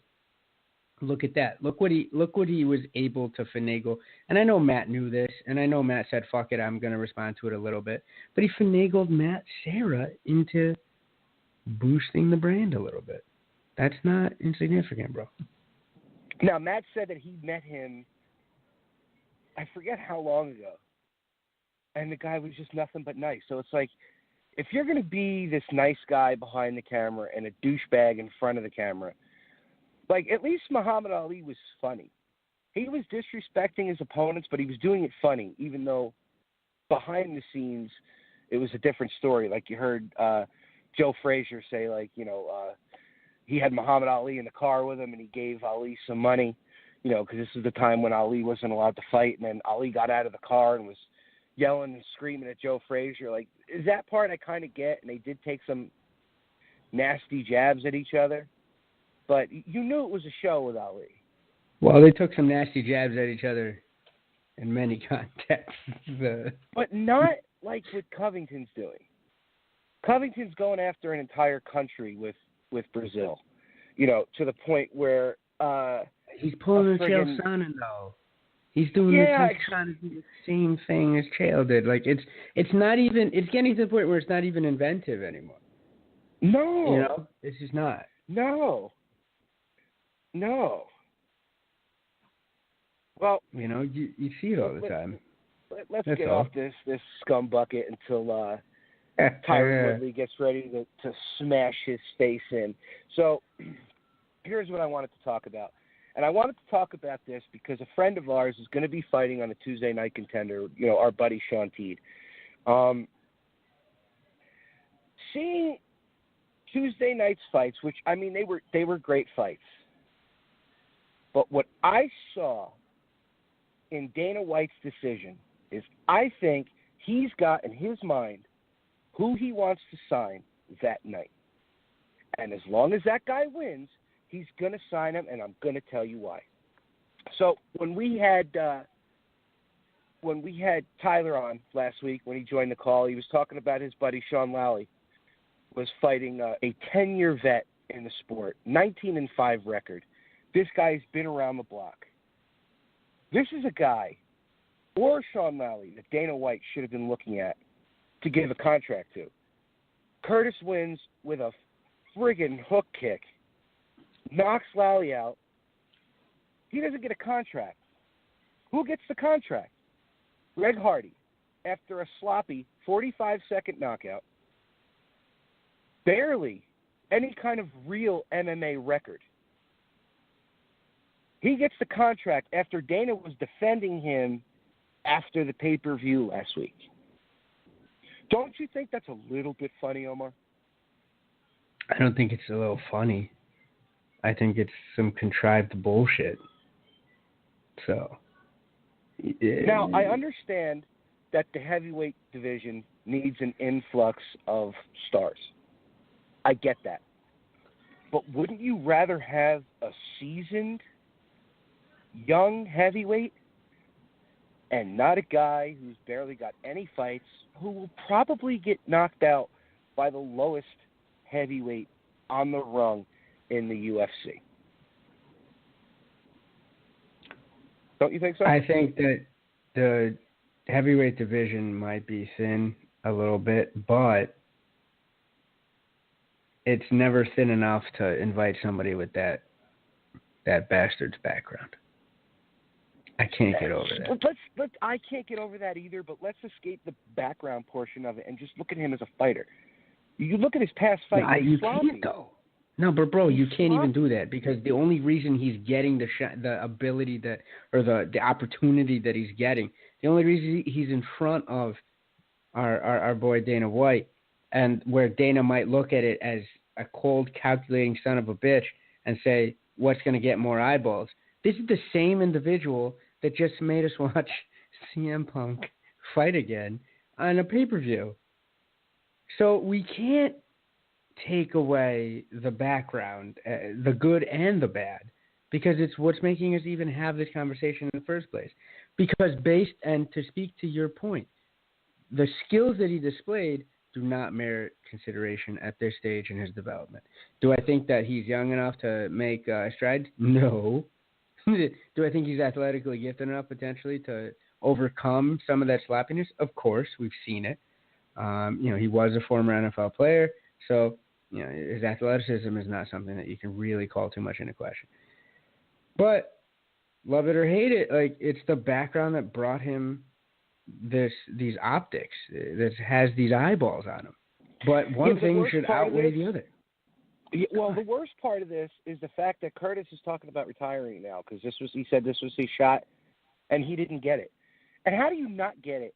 look at that. Look what he was able to finagle. And I know Matt knew this, and I know Matt said, "Fuck it, I'm going to respond to it a little bit." But he finagled Matt Serra into boosting the brand a little bit. That's not insignificant, bro. Now, Matt said that he met him, I forget how long ago, and the guy was just nothing but nice. So it's like, if you're going to be this nice guy behind the camera and a douchebag in front of the camera, like, at least Muhammad Ali was funny. He was disrespecting his opponents, but he was doing it funny, even though behind the scenes it was a different story. Like you heard Joe Frazier say, like, he had Muhammad Ali in the car with him and he gave Ali some money, because this is the time when Ali wasn't allowed to fight, and then Ali got out of the car and was yelling and screaming at Joe Frazier. Like, is that part I kind of get, and they did take some nasty jabs at each other, but you knew it was a show with Ali. Well, they took some nasty jabs at each other in many contexts. But not like what Covington's doing. Covington's going after an entire country with Brazil, to the point where he's pulling a Chael Sonnen though. He's doing trying to do the same thing as Chael did. Like, it's not even. It's getting to the point where it's not even inventive anymore. No, it's just not. No. Well, you see it all the time. Let's get off this scum bucket until Tyron Woodley gets ready to smash his face in. So here's what I wanted to talk about. And I wanted to talk about this because a friend of ours is going to be fighting on a Tuesday Night Contender, our buddy Sean Teed. Seeing Tuesday night's fights, which, I mean, they were great fights. But what I saw in Dana White's decision is, I think he's got in his mind who he wants to sign that night. And as long as that guy wins, he's going to sign him, and I'm going to tell you why. So when we had Tyler on last week, when he joined the call, he was talking about his buddy Sean Lally was fighting a 10-year vet in the sport, 19-5 record. This guy's been around the block. This is a guy, or Sean Lally, that Dana White should have been looking at to give a contract to. Curtis wins with a friggin' hook kick, knocks Lally out. He doesn't get a contract. Who gets the contract? Greg Hardy, after a sloppy 45-second knockout, barely any kind of real MMA record. He gets the contract after Dana was defending him after the pay-per-view last week. Don't you think that's a little bit funny, Omar? I don't think it's a little funny. I think it's some contrived bullshit. So. Now, I understand that the heavyweight division needs an influx of stars. I get that. But wouldn't you rather have a seasoned, young heavyweight and not a guy who's barely got any fights, who will probably get knocked out by the lowest heavyweight on the rung in the UFC? Don't you think so? I think that the heavyweight division might be thin a little bit, but it's never thin enough to invite somebody with that bastard's background. I can't get over that. I can't get over that either, but let's escape the background portion of it and just look at him as a fighter. You look at his past fight. No, you can't, though. No, but bro, you can't even do that because the only reason he's getting the ability the opportunity that he's getting, the only reason he's in front of our boy Dana White, and where Dana might look at it as a cold, calculating son of a bitch and say, what's going to get more eyeballs? This is the same individual that just made us watch CM Punk fight again on a pay-per-view. So we can't take away the background, the good and the bad, because it's what's making us even have this conversation in the first place. Because to speak to your point, the skills that he displayed do not merit consideration at this stage in his development. Do I think that he's young enough to make strides? No. Do I think he's athletically gifted enough potentially to overcome some of that sloppiness? Of course, we've seen it. He was a former NFL player, so his athleticism is not something that you can really call too much into question. But love it or hate it, like it's the background that brought him these optics that has these eyeballs on him. But one thing should outweigh the other. Yeah, well, the worst part of this is the fact that Curtis is talking about retiring now because he said this was his shot, and he didn't get it. And how do you not get it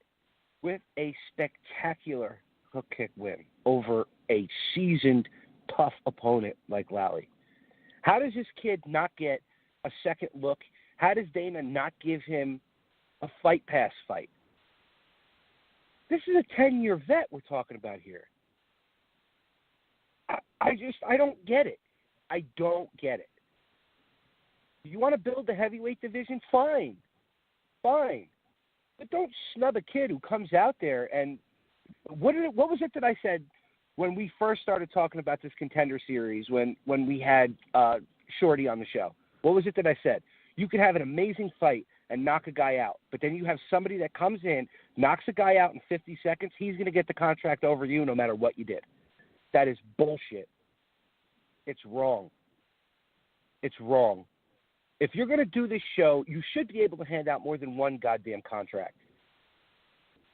with a spectacular hook kick win over a seasoned, tough opponent like Lally? How does this kid not get a second look? How does Dana not give him a fight pass fight? This is a 10-year vet we're talking about here. I don't get it. I don't get it. You want to build the heavyweight division? Fine. But don't snub a kid who comes out there and what was it that I said when we first started talking about this contender series when we had Shorty on the show? What was it that I said? You could have an amazing fight and knock a guy out, but then you have somebody that comes in, knocks a guy out in 50 seconds, he's going to get the contract over you no matter what you did. That is bullshit. It's wrong. If you're going to do this show, you should be able to hand out more than one goddamn contract.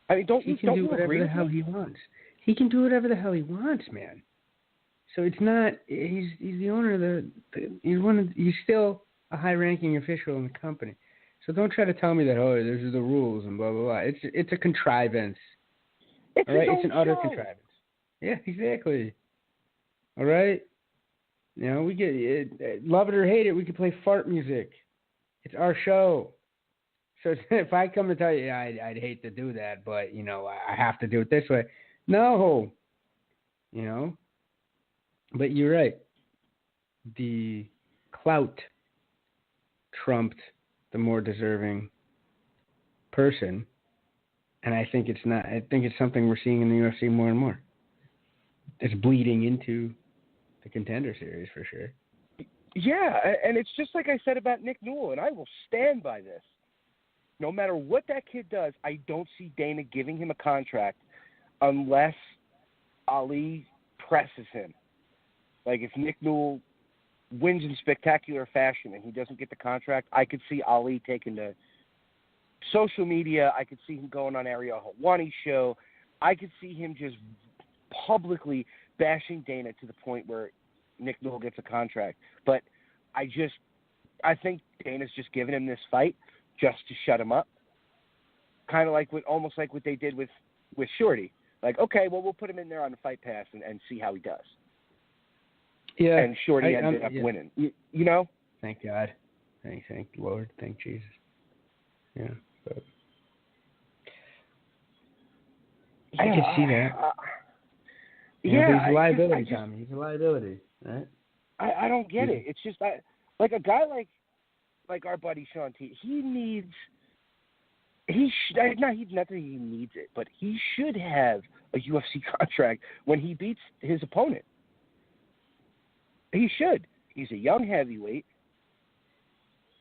I mean, He can do whatever the hell he wants. He can do whatever the hell he wants, man. So it's not. He's the owner of he's still a high-ranking official in the company. So don't try to tell me that those are the rules and blah blah blah. It's a contrivance. All right, it's an utter contrivance. Yeah, exactly. All right. We get it. Love it or hate it, we can play fart music. It's our show. So if I come to tell you, I'd hate to do that, but, I have to do it this way. No. But you're right. The clout trumped the more deserving person. And I think it's something we're seeing in the UFC more and more. It's bleeding into the contender series for sure. Yeah, and it's just like I said about Nick Newell, and I will stand by this. No matter what that kid does, I don't see Dana giving him a contract unless Ali presses him. Like if Nick Newell wins in spectacular fashion and he doesn't get the contract, I could see Ali taking to social media. I could see him going on Ariel Helwani's show. I could see him just publicly bashing Dana to the point where Nick Newell gets a contract. But I think Dana's just giving him this fight just to shut him up. Kind of like almost like what they did with Shorty. Like, okay, well, we'll put him in there on the fight pass and see how he does. Yeah. And Shorty ended up winning. You know? Thank God. Thank Lord. Thank Jesus. Yeah. But I can see that. He's a liability, Tommy. He's a liability, right? I don't get it. It's just like a guy like our buddy Sean T. He needs. Not that he needs it, but he should have a UFC contract when he beats his opponent. He should. He's a young heavyweight.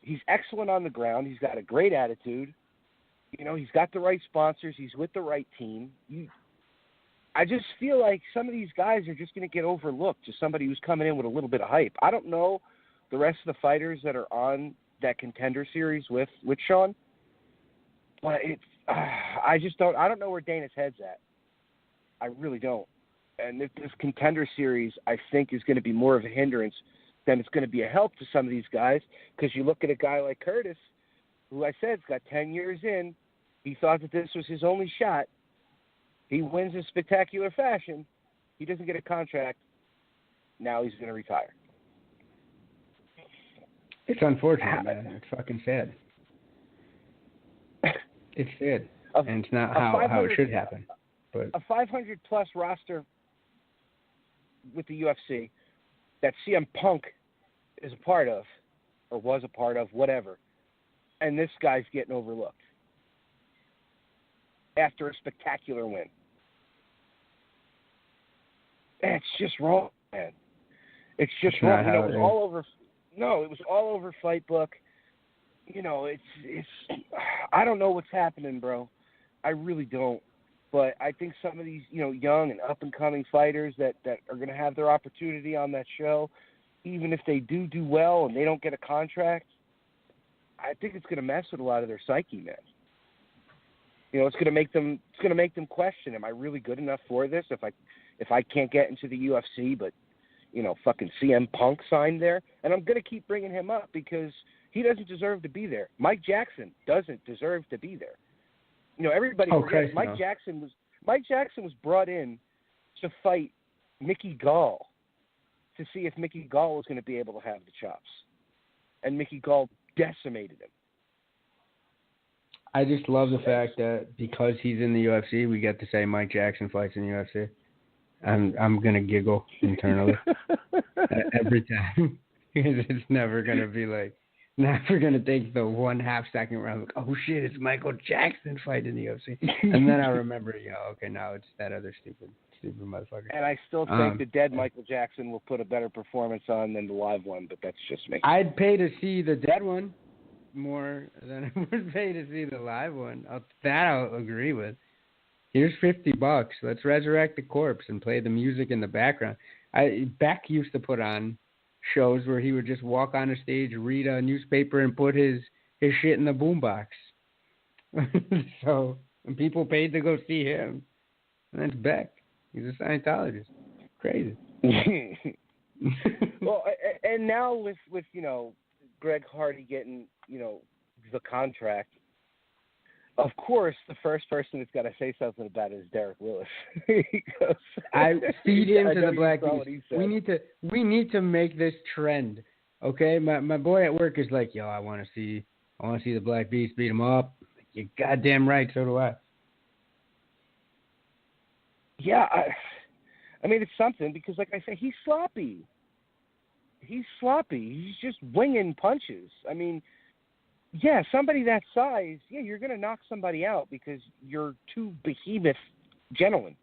He's excellent on the ground. He's got a great attitude. You know, he's got the right sponsors. He's with the right team. I just feel like some of these guys are just going to get overlooked to somebody who's coming in with a little bit of hype. I don't know the rest of the fighters that are on that contender series with Sean, but I just don't. I don't know where Dana's head's at. I really don't. And if this contender series, I think, is going to be more of a hindrance than it's going to be a help to some of these guys. Because you look at a guy like Curtis, who I said's got 10 years in. He thought that this was his only shot. He wins in spectacular fashion. He doesn't get a contract. Now he's going to retire. It's unfortunate, man. It's fucking sad. It's sad. And it's not how it should happen. But a 500-plus roster with the UFC that CM Punk is a part of, or was a part of, whatever, and this guy's getting overlooked after a spectacular win. It's just wrong, man. It's just wrong. You know, it was all over. No, it was all over Fight Book. You know, it's. I don't know what's happening, bro. I really don't. But I think some of these, you know, young and up-and-coming fighters that are going to have their opportunity on that show, even if they do well and they don't get a contract, I think it's going to mess with a lot of their psyche, man. You know, it's going to make them question: am I really good enough for this? If I can't get into the UFC, but you know, fucking CM Punk signed there, and I'm going to keep bringing him up because he doesn't deserve to be there. Mike Jackson doesn't deserve to be there. You know, everybody forgets Mike Jackson was brought in to fight Mickey Gall to see if Mickey Gall was going to be able to have the chops, and Mickey Gall decimated him. I just love the fact that because he's in the UFC, we get to say Mike Jackson fights in the UFC. I'm gonna giggle internally every time because it's never gonna be like. Never going to take the 1/2 second round. Like, oh, shit, it's Michael Jackson fighting the UFC. And then I remember, okay, now it's that other stupid motherfucker. And I still think the dead Michael Jackson will put a better performance on than the live one, but that's just me. I'd pay to see the dead one more than I would pay to see the live one. I'll agree with. Here's $50. Let's resurrect the corpse and play the music in the background. Beck used to put on shows where he would just walk on a stage, read a newspaper, and put his shit in the boombox. So, and people paid to go see him. And that's Beck. He's a Scientologist. Crazy. Well, and now with you know, Greg Hardy getting, you know, the contract, of course, the first person that's got to say something about it is Derek Lewis. I feed into the Black Beast. We need to make this trend. Okay, my boy at work is like, yo, I want to see the Black Beast beat him up. You're goddamn right. So do I. Yeah, I mean it's something because, like I say, he's sloppy. He's just winging punches. I mean. Yeah, somebody that size, you're going to knock somebody out because you're two behemoth gentlemen.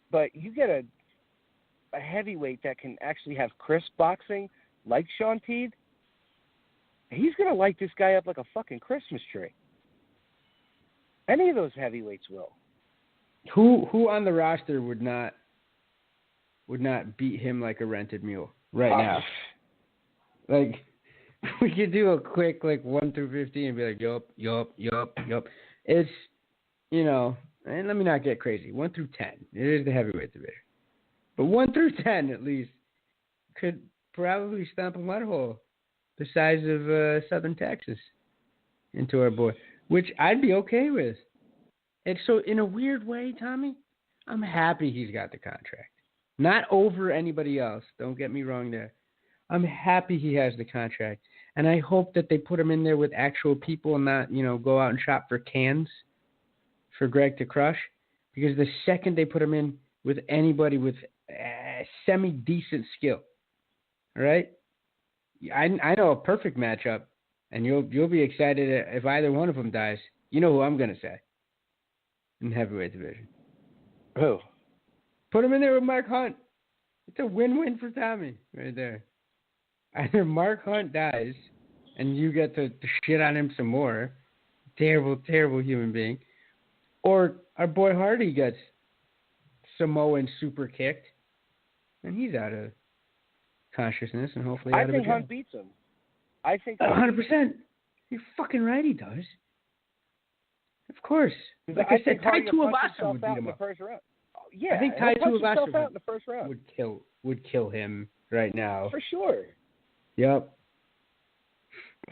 But you get a heavyweight that can actually have crisp boxing, like Sean Teed, he's going to light this guy up like a fucking Christmas tree. Any of those heavyweights will. Who on the roster would not beat him like a rented mule right now? Like... We could do a quick 1 through 15 and be like, yup. It's, you know, and let me not get crazy. 1 through 10. It is the heavyweight division. But 1 through 10 at least could probably stomp a mud hole the size of Southern Texas into our boy, which I'd be okay with. And so, in a weird way, Tommy, I'm happy he's got the contract. Not over anybody else. Don't get me wrong there. I'm happy he has the contract. And I hope that they put him in there with actual people and not, go out and shop for cans for Greg to crush. Because the second they put him in with anybody with semi-decent skill, all right? I know a perfect matchup, and you'll be excited if either one of them dies. You know who I'm going to say in the heavyweight division. Who? Put him in there with Mark Hunt. It's a win-win for Tommy right there. Either Mark Hunt dies, and you get to shit on him some more. Terrible, terrible human being. Or our boy Hardy gets Samoan super kicked, and he's out of consciousness and hopefully out of a job. I think Hunt beats him. I think 100%. You're fucking right, he does. Of course. Like I said, Tai Tuivasa would beat him up. First round. Yeah, I think Tai Tuivasa in the first round would kill him right now. For sure. Yep.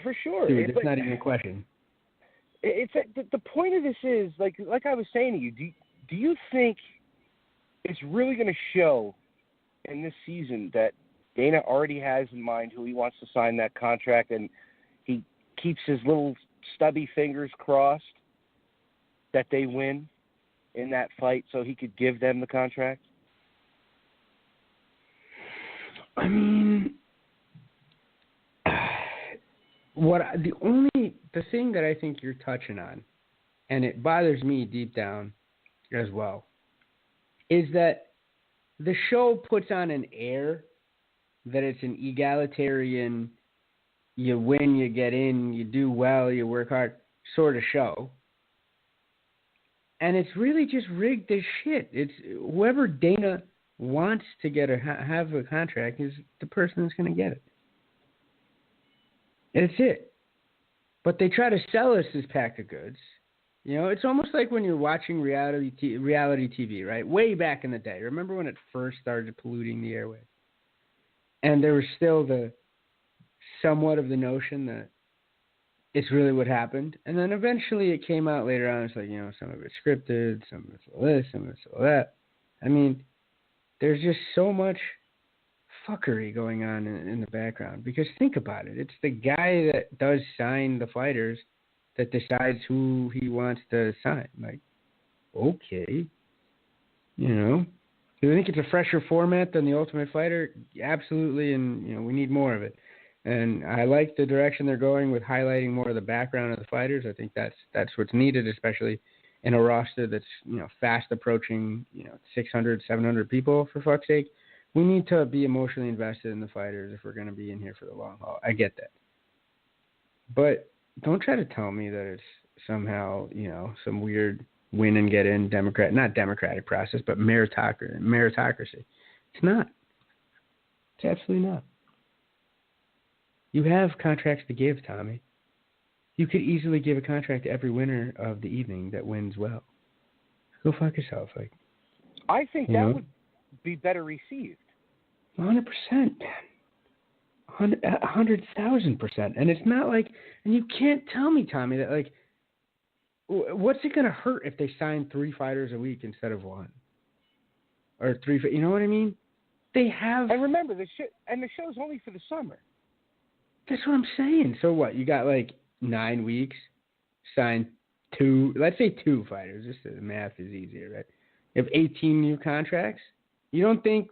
For sure. Dude, it's not even a question. It's the point of this is like I was saying to you. Do you think it's really going to show in this season that Dana already has in mind who he wants to sign that contract, and he keeps his little stubby fingers crossed that they win in that fight so he could give them the contract? I mean, the thing that I think you're touching on, and it bothers me deep down as well, is that the show puts on an air that it's an egalitarian, you win, you get in, you do well, you work hard sort of show. And it's really just rigged as shit. It's whoever Dana wants to get have a contract is the person that's going to get it. And it's it. But they try to sell us this pack of goods. It's almost like when you're watching reality TV, right? Way back in the day. Remember when it first started polluting the airwaves? And there was still somewhat of the notion that it's really what happened. And then eventually it came out later on. It's like, some of it's scripted, some of it's all this, some of it's all that. I mean, there's just so much fuckery going on in the background. Because think about it. It's the guy that does sign the fighters that decides who he wants to sign. Like, okay. Do you think it's a fresher format than The Ultimate Fighter? Absolutely, and, we need more of it. And I like the direction they're going with highlighting more of the background of the fighters. I think that's what's needed, especially in a roster that's, fast approaching, 600, 700 people, for fuck's sake. We need to be emotionally invested in the fighters if we're going to be in here for the long haul. I get that. But don't try to tell me that it's somehow, some weird win and get in not democratic process, but meritocracy. It's not. It's absolutely not. You have contracts to give, Tommy. You could easily give a contract to every winner of the evening that wins well. Go fuck yourself. I think that would be better received. 100%, man. 100,000%. And it's not like, and you can't tell me, Tommy, that what's it going to hurt if they sign 3 fighters a week instead of 1? Or 3, you know what I mean? They have. And remember, the show's only for the summer. That's what I'm saying. So what? You got 9 weeks, sign 2, let's say 2 fighters. Just the math is easier, right? You have 18 new contracts. You don't think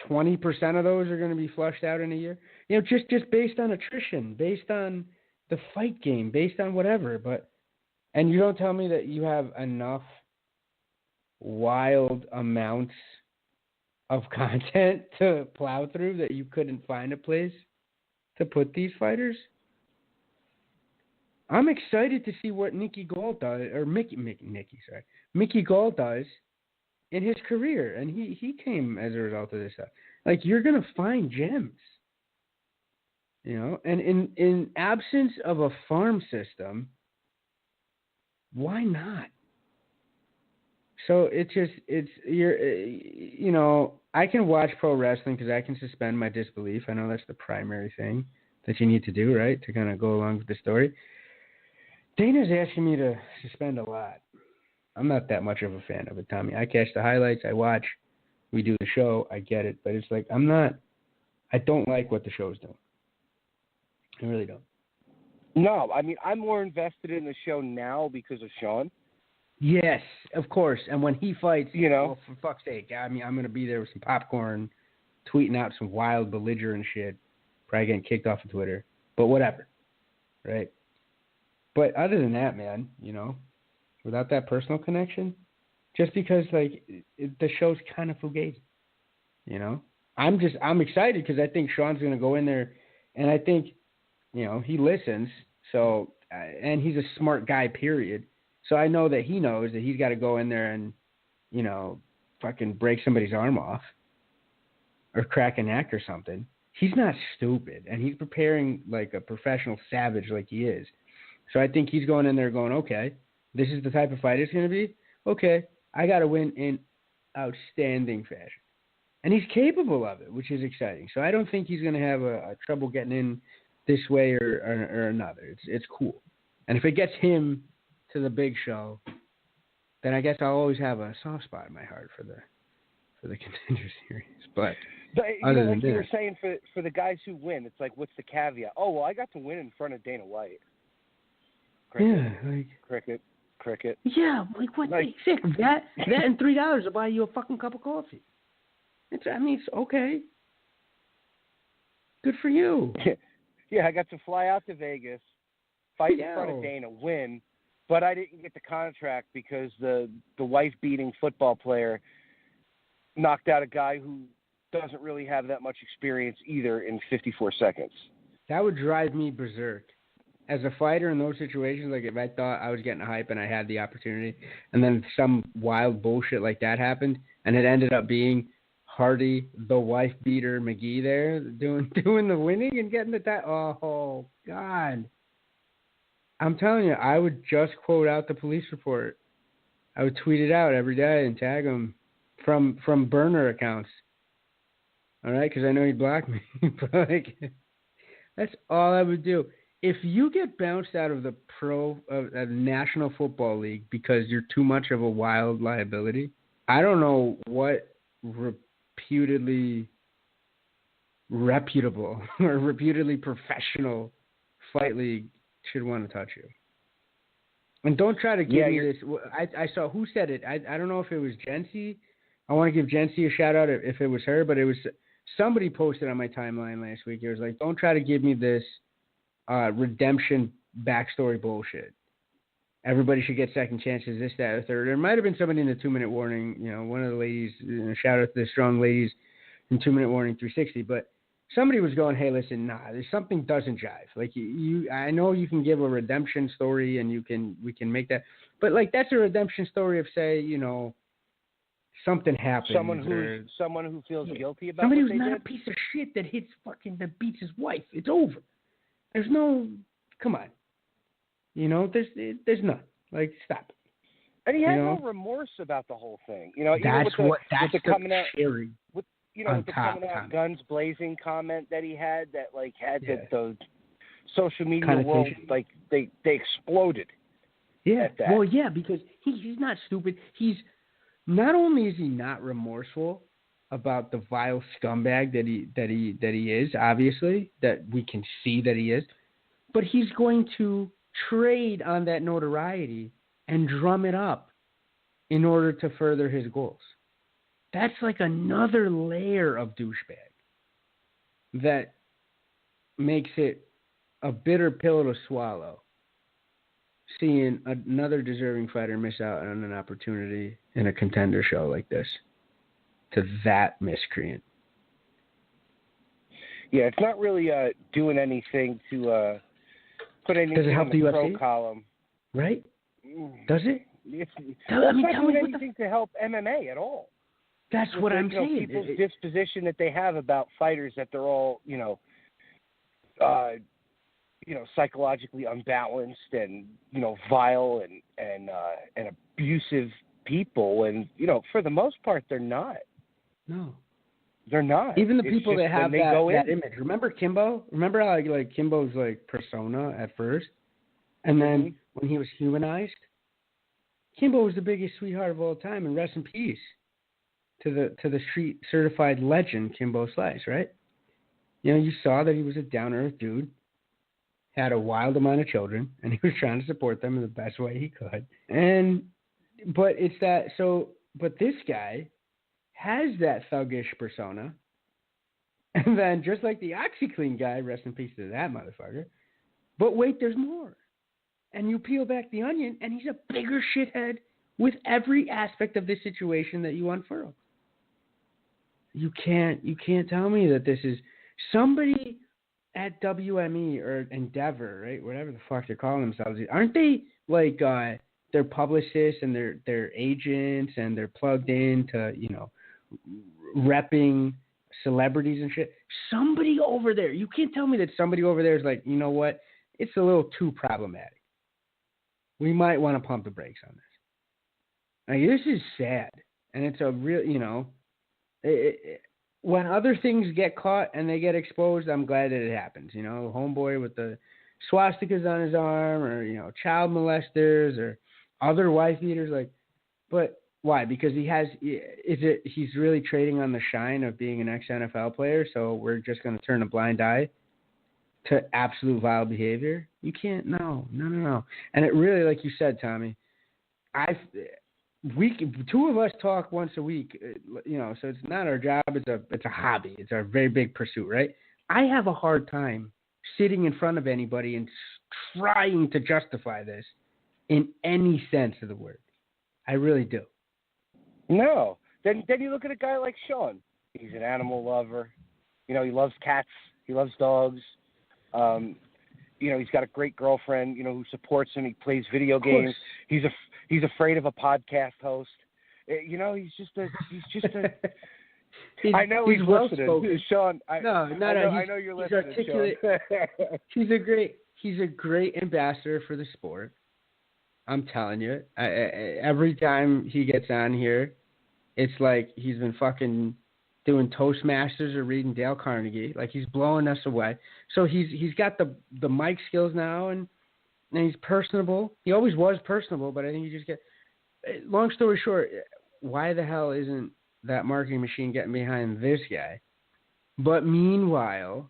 20% of those are going to be flushed out in a year? Just based on attrition, based on the fight game, based on whatever. And you don't tell me that you have enough wild amounts of content to plow through that you couldn't find a place to put these fighters? I'm excited to see what Mickey Gall does in his career, and he came as a result of this stuff. You're gonna find gems, and in absence of a farm system, why not? So I can watch pro wrestling because I can suspend my disbelief. I know that's the primary thing that you need to do, right, to kind of go along with the story. Dana's asking me to suspend a lot. I'm not that much of a fan of it, Tommy. I catch the highlights, I watch, we do the show, I get it, but it's like I don't like what the show's doing. I really don't. No, I mean, I'm more invested in the show now because of Sean. Yes, of course. And when he fights, well, for fuck's sake, I mean, I'm going to be there with some popcorn, tweeting out some wild, belligerent shit, probably getting kicked off of Twitter, but whatever, right? But other than that, man, without that personal connection, just because, the show's kind of fugazi, I'm excited because I think Sean's going to go in there, and I think, he listens, so, and he's a smart guy, period. So I know that he knows that he's got to go in there and, fucking break somebody's arm off or crack a neck or something. He's not stupid, and he's preparing like a professional savage like he is. So I think he's going in there going, okay, this is the type of fight it's going to be. Okay, I got to win in outstanding fashion. And he's capable of it, which is exciting. So I don't think he's going to have a trouble getting in this way or another. It's cool. And if it gets him to the big show, then I guess I'll always have a soft spot in my heart for the Contender Series. But other than you were saying for the guys who win, it's like, what's the caveat? Oh, well, I got to win in front of Dana White. Cricket. Yeah, like what? Exactly. That and $3 will buy you a fucking cup of coffee. It's okay. Good for you. Yeah, I got to fly out to Vegas, fight in front of Dana, win, but I didn't get the contract because the wife-beating football player knocked out a guy who doesn't really have that much experience either in 54 seconds. That would drive me berserk. As a fighter in those situations, like if I thought I was getting a hype and I had the opportunity, and then some wild bullshit like that happened, and it ended up being Hardy, the wife beater McGee there, doing the winning and getting the title. Oh God! I'm telling you, I would just quote out the police report. I would tweet it out every day and tag him from burner accounts. All right, because I know he'd block me. But that's all I would do. If you get bounced out of the National Football League because you're too much of a wild liability, I don't know what reputedly reputable or reputedly professional fight league should want to touch you. And don't try to give me this. I saw who said it. I don't know if it was Jency. I want to give Jency a shout out if it was her, but it was somebody posted on my timeline last week. It was like, don't try to give me this redemption backstory bullshit. Everybody should get second chances, this, that, or third. There might have been somebody in the 2-minute warning, one of the ladies, shout out to the strong ladies in 2-minute warning 360, but somebody was going, hey, listen, there's something doesn't jive. Like I know you can give a redemption story and we can make that, but like that's a redemption story of say, something happened. Someone who feels guilty about somebody what who's they not did? a piece of shit that beats his wife. It's over. There's no, come on. There's none. Like, stop it. And he had no remorse about the whole thing. That's the coming out, cherry. with the coming out guns blazing comment that he had that had the social media world, like they exploded. Yeah. At that. Well, yeah, because he's not stupid. He's not only is he not remorseful about the vile scumbag that he is, obviously, that we can see that he is, but he's going to trade on that notoriety and drum it up in order to further his goals. That's like another layer of douchebag that makes it a bitter pill to swallow, seeing another deserving fighter miss out on an opportunity in a contender show like this to that miscreant. Yeah, it's not really doing anything to put anything in the pro column. Right? Does it? It's not doing anything to help MMA at all. That's what I'm saying. People's disposition that they have about fighters, that they're all, psychologically unbalanced and, vile and abusive people, and for the most part, they're not. No. They're not. Even the It's people just that have when they go that in. image. Remember Kimbo? Remember how like Kimbo's like persona at first, and then when he was humanized, Kimbo was the biggest sweetheart of all time, and rest in peace to the street certified legend Kimbo Slice, right? You saw that he was a down earth dude, had a wild amount of children, and he was trying to support them in the best way he could. But this guy has that thuggish persona, and then just like the OxyClean guy, rest in peace to that motherfucker. But wait, there's more. And you peel back the onion, and he's a bigger shithead with every aspect of this situation that you unfurl. You can't tell me that this is somebody at WME or Endeavor, right? Whatever the fuck they're calling themselves. Aren't they like their publicists and their agents, and they're plugged into repping celebrities and shit? Somebody over there. You can't tell me that somebody over there is like, you know what? It's a little too problematic. We might want to pump the brakes on this. Like, this is sad, and it's a real, when other things get caught and they get exposed, I'm glad that it happens. Homeboy with the swastikas on his arm, or child molesters, or other wife beaters. Like, but why? Because he's really trading on the shine of being an ex-NFL player, so we're just going to turn a blind eye to absolute vile behavior? You can't. No. And it really, like you said, Tommy, two of us talk once a week, so it's not our job. It's a hobby. It's our very big pursuit, right? I have a hard time sitting in front of anybody and trying to justify this in any sense of the word. I really do. No. Then you look at a guy like Sean. He's an animal lover. He loves cats. He loves dogs. He's got a great girlfriend, who supports him. He plays video games. He's afraid of a podcast host. He's just a. I know he's listening, Sean. I know you're listening, Sean. He's a great ambassador for the sport. I'm telling you, every time he gets on here, it's like he's been fucking doing Toastmasters or reading Dale Carnegie. Like, he's blowing us away. So he's got the mic skills now, and he's personable. He always was personable, but I think you just get. Long story short, why the hell isn't that marketing machine getting behind this guy? But meanwhile,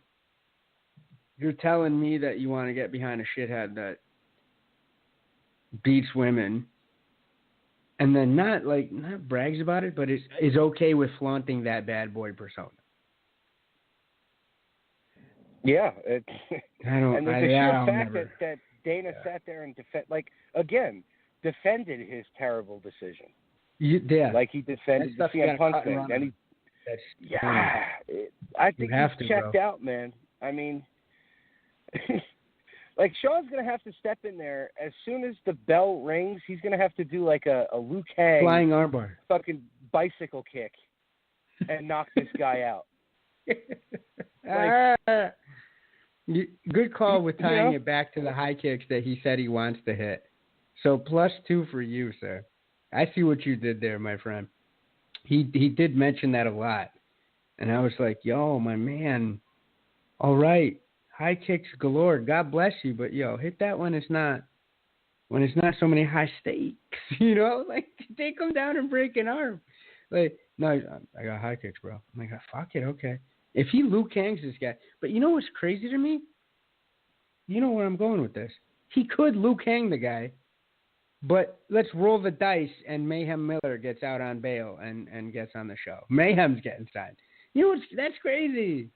you're telling me that you want to get behind a shithead that beats women, and then not brags about it, but is okay with flaunting that bad boy persona. Yeah, and there's a sheer fact never. that Dana sat there and defended his terrible decision. Like he defended the CM Punk thing. And I think he's checked out, man. I mean, like, Sean's going to have to step in there as soon as the bell rings. He's going to have to do like a Liu Kang flying armbar, fucking bicycle kick, and knock this guy out. Good call with tying it back to the high kicks that he said he wants to hit. So +2 for you, sir. I see what you did there, my friend. He did mention that a lot. And I was like, yo, my man, all right, high kicks galore. God bless you, but hit that when it's not so many high stakes, like take him down and break an arm. Like, no, I got high kicks, bro. I'm like, fuck it, okay. If he Liu Kangs this guy, but you know what's crazy to me? You know where I'm going with this. He could Liu Kang the guy, but let's roll the dice and Mayhem Miller gets out on bail and gets on the show. Mayhem's getting signed. That's crazy.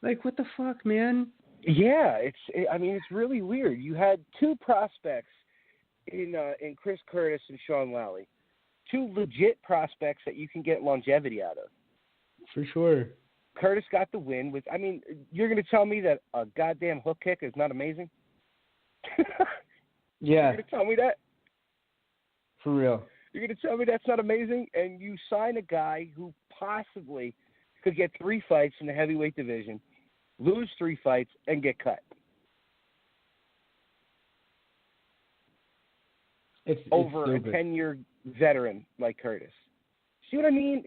Like, what the fuck, man? Yeah, it's really weird. You had two prospects in Chris Curtis and Sean Lally, two legit prospects that you can get longevity out of. For sure. Curtis got the win with. I mean, you're going to tell me that a goddamn hook kick is not amazing? Yeah. You're going to tell me that? For real. You're going to tell me that's not amazing? And you sign a guy who possibly could get 3 fights in the heavyweight division, lose 3 fights, and get cut. It's over stupid. a 10-year veteran like Curtis. See what I mean?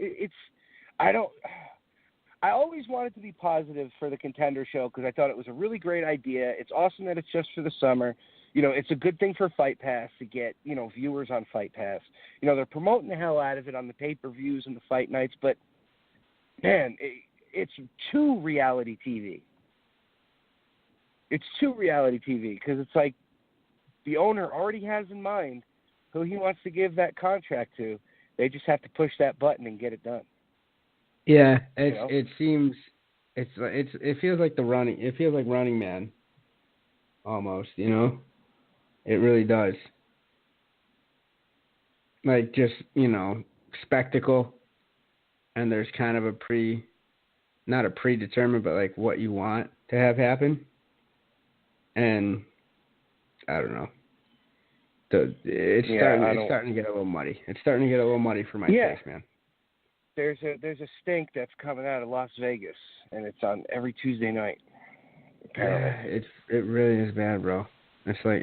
I always wanted to be positive for the Contender Show because I thought it was a really great idea. It's awesome that it's just for the summer. It's a good thing for Fight Pass to get, viewers on Fight Pass. They're promoting the hell out of it on the pay-per-views and the fight nights, but, man, it's too reality TV. It's too reality TV because it's like the owner already has in mind who he wants to give that contract to. They just have to push that button and get it done. Yeah, it feels like Running Man, almost. It really does. Like just spectacle, and there's kind of not a predetermined, but like what you want to have happen, and I don't know. It's starting to get a little muddy. It's starting to get a little muddy for my taste, man. There's a stink that's coming out of Las Vegas, and it's on every Tuesday night. Apparently. Yeah, it really is bad, bro. It's like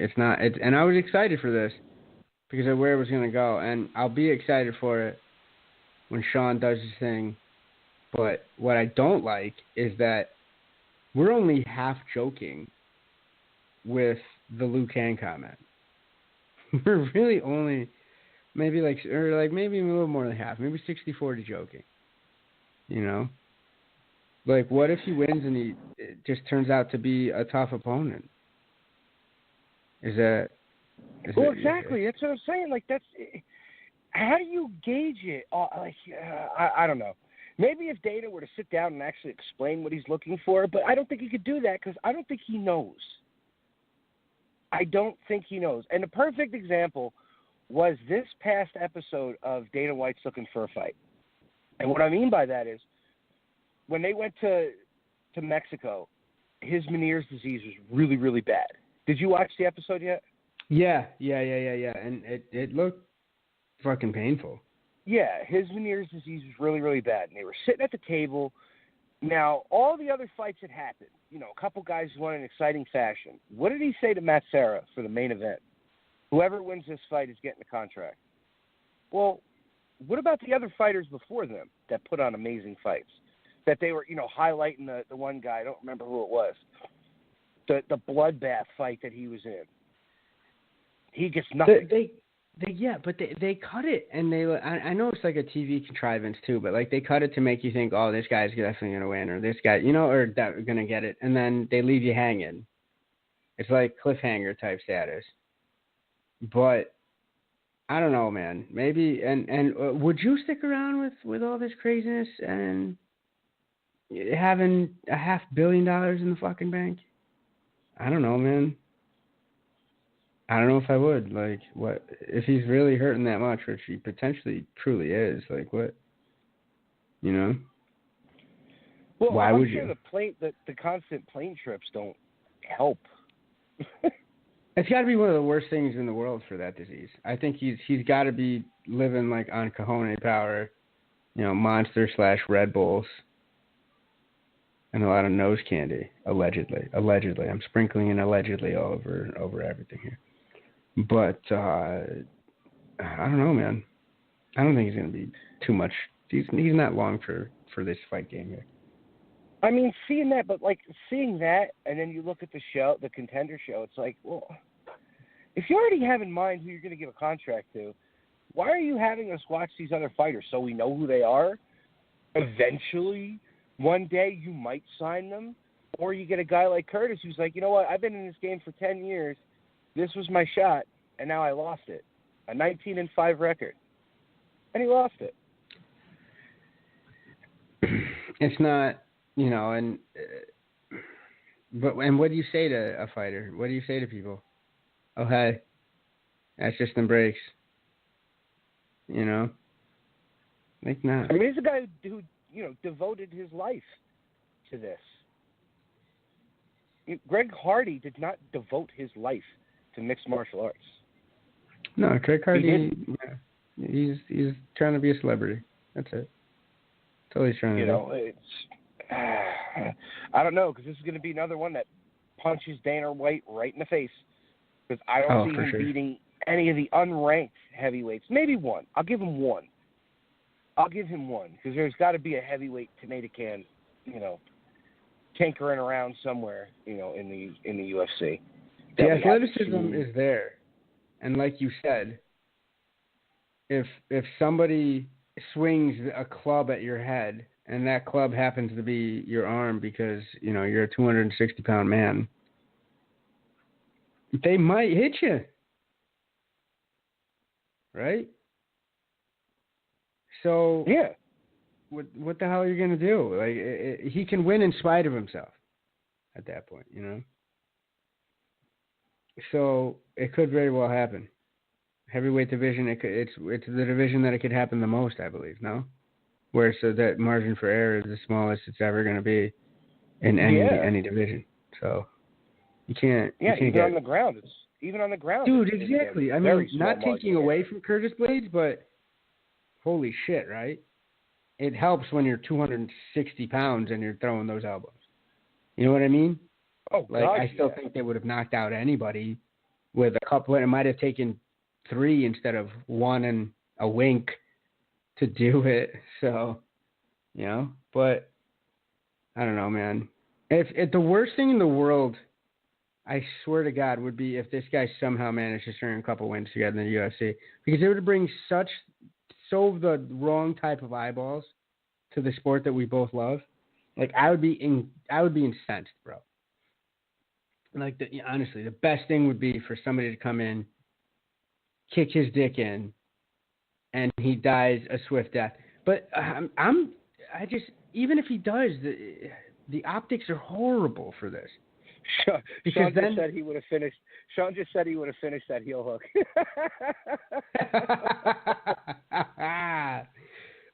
and I was excited for this because of where it was gonna go, and I'll be excited for it when Sean does his thing. But what I don't like is that we're only half joking with the Liu Kang comment. We're really only. Maybe maybe a little more than half, maybe 60-40 joking. Like what if he wins and it just turns out to be a tough opponent? Exactly. That's what I'm saying. Like how do you gauge it? I don't know. Maybe if Dana were to sit down and actually explain what he's looking for, but I don't think he could do that because I don't think he knows. I don't think he knows. And the perfect example was this past episode of Dana White's Looking for a Fight. And what I mean by that is when they went to Mexico, his Meniere's disease was really, really bad. Did you watch the episode yet? Yeah. And it looked fucking painful. Yeah, his Meniere's disease was really, really bad. And they were sitting at the table. Now, all the other fights had happened. A couple guys won in exciting fashion. What did he say to Matt Serra for the main event? Whoever wins this fight is getting a contract. Well, what about the other fighters before them that put on amazing fights? That they were, highlighting the one guy. I don't remember who it was. The bloodbath fight that he was in. He gets nothing. They cut it, and I know it's like a TV contrivance too, but like they cut it to make you think, oh, this guy's definitely gonna win, or this guy, or that gonna get it, and then they leave you hanging. It's like cliffhanger type status. But I don't know, man. Maybe and would you stick around with all this craziness and having $500 million in the fucking bank? I don't know, man. I don't know if I would. Like, what if he's really hurting that much, which he potentially truly is? Like, what? Well, why would you? The constant plane trips don't help. It's got to be one of the worst things in the world for that disease. I think he's got to be living like on cojones power, Monster / Red Bulls, and a lot of nose candy. Allegedly, I'm sprinkling in allegedly all over everything here. But I don't know, man. I don't think he's gonna be too much. He's not long for this fight game here. I mean, seeing that, and then you look at the show, the Contender Show, it's like, well, if you already have in mind who you're going to give a contract to, why are you having us watch these other fighters so we know who they are? Eventually, one day you might sign them, or you get a guy like Curtis who's like, you know what, I've been in this game for 10 years. This was my shot, and now I lost it. A 19-5 record, and he lost it. It's not. And what do you say to a fighter? What do you say to people? Oh, hey, that's just them breaks. Like not. I mean, he's a guy who devoted his life to this. Greg Hardy did not devote his life to mixed martial arts. No, Greg Hardy. He's trying to be a celebrity. That's it. That's all he's trying to do. It's. I don't know, because this is going to be another one that punches Dana White right in the face. Because I don't see him beating any of the unranked heavyweights. Maybe one. I'll give him one. Because there's got to be a heavyweight tomato can, tinkering around somewhere, in the UFC. The athleticism is there, and like you said, if somebody swings a club at your head and that club happens to be your arm because you're a 260-pound man, they might hit you, right? So yeah, what the hell are you gonna do? Like he can win in spite of himself at that point, So it could very well happen. Heavyweight division, it's the division that it could happen the most, I believe. No, where so that margin for error is the smallest it's ever going to be in any division. So you can't. Yeah, you can't even on the ground, Dude, exactly. I mean, not taking away from Curtis Blades, but holy shit, right? It helps when you're 260 pounds and you're throwing those elbows. You know what I mean? Oh, like God, I still think they would have knocked out anybody with a couple. It might have taken 3 instead of 1 and a wink to do it. So, but I don't know, man. If the worst thing in the world, I swear to God, would be if this guy somehow managed to string a couple wins together in the UFC, because it would bring so the wrong type of eyeballs to the sport that we both love. Like I would be incensed, bro. Like honestly, the best thing would be for somebody to come in, kick his dick in, and he dies a swift death. But I just even if he does, the optics are horrible for this. Sean just said he would have finished. Sean just said he would have finished that heel hook.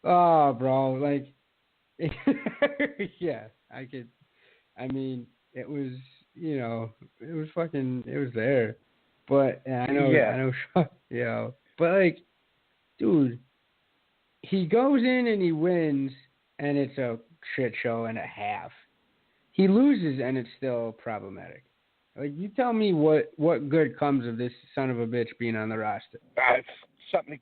Oh, bro, like, yeah, I could. I mean, it was, it was fucking, it was there. But I know, but like, dude, he goes in and he wins, and it's a shit show and a half. He loses, and it's still problematic. Like, you tell me what good comes of this son of a bitch being on the roster. Something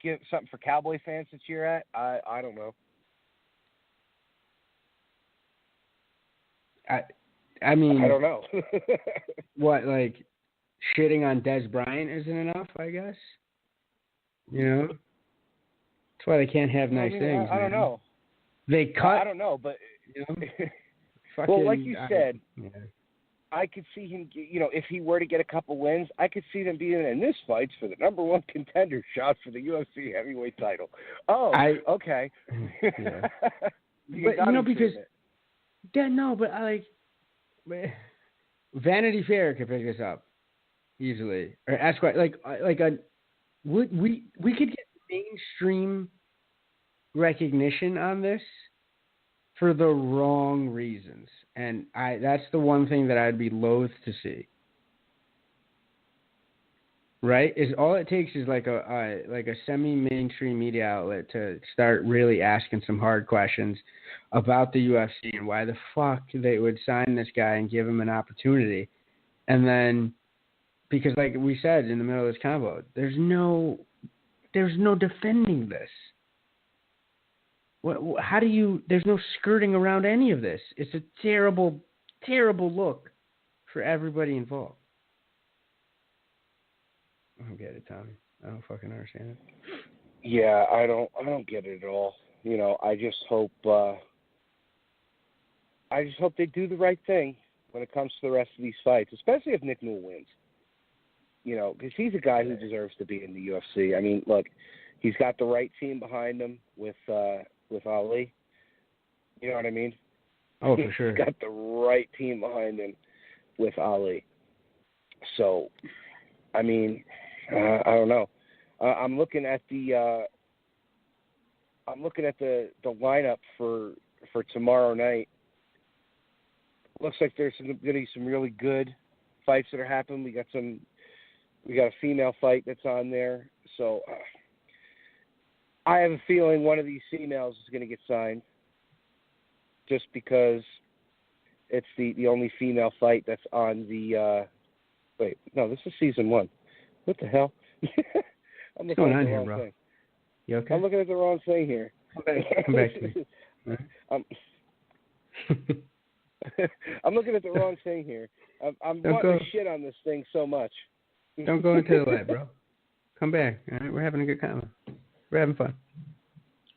for Cowboy fans to cheer at. I don't know. I mean, I don't know. what, like, shitting on Des Bryant isn't enough, I guess? That's why they can't have nice things. I don't know. They cut. I don't know, but fucking, well, like you said, I could see him. If he were to get a couple wins, I could see them being in this fight for the number 1 contender shot for the UFC heavyweight title. Oh, okay. Yeah. But because but I like. Vanity Fair could pick this up easily, or Esquire. We could get mainstream recognition on this for the wrong reasons, and that's the one thing that I'd be loath to see. Right? Is all it takes is like a semi-mainstream media outlet to start really asking some hard questions about the UFC and why the fuck they would sign this guy and give him an opportunity. And then, because like we said in the middle of this convo, there's no defending this. How do you? There's no skirting around any of this. It's a terrible, terrible look for everybody involved. I don't get it, Tommy. I don't fucking understand it. Yeah, I don't get it at all. I just hope they do the right thing when it comes to the rest of these fights, especially if Nick Newell wins. Because he's a guy who deserves to be in the UFC. I mean, look, he's got the right team behind him with Ali. You know what I mean? Oh, for sure. He's got the right team behind him with Ali. So, I mean, I don't know. I'm looking at the lineup for tomorrow night. Looks like there's going to be some really good fights that are happening. We got a female fight that's on there. So I have a feeling one of these females is going to get signed, just because it's the only female fight that's on the. Wait, no, this is season 1. What the hell? I'm What's going on at the here, wrong bro? thing. You okay? I'm looking at the wrong thing here. Come back to me. I'm looking at the wrong thing here. I'm Don't wanting go. to shit on this thing so much. Don't go into the light, bro. Come back. All right? We're having a good time. We're having fun.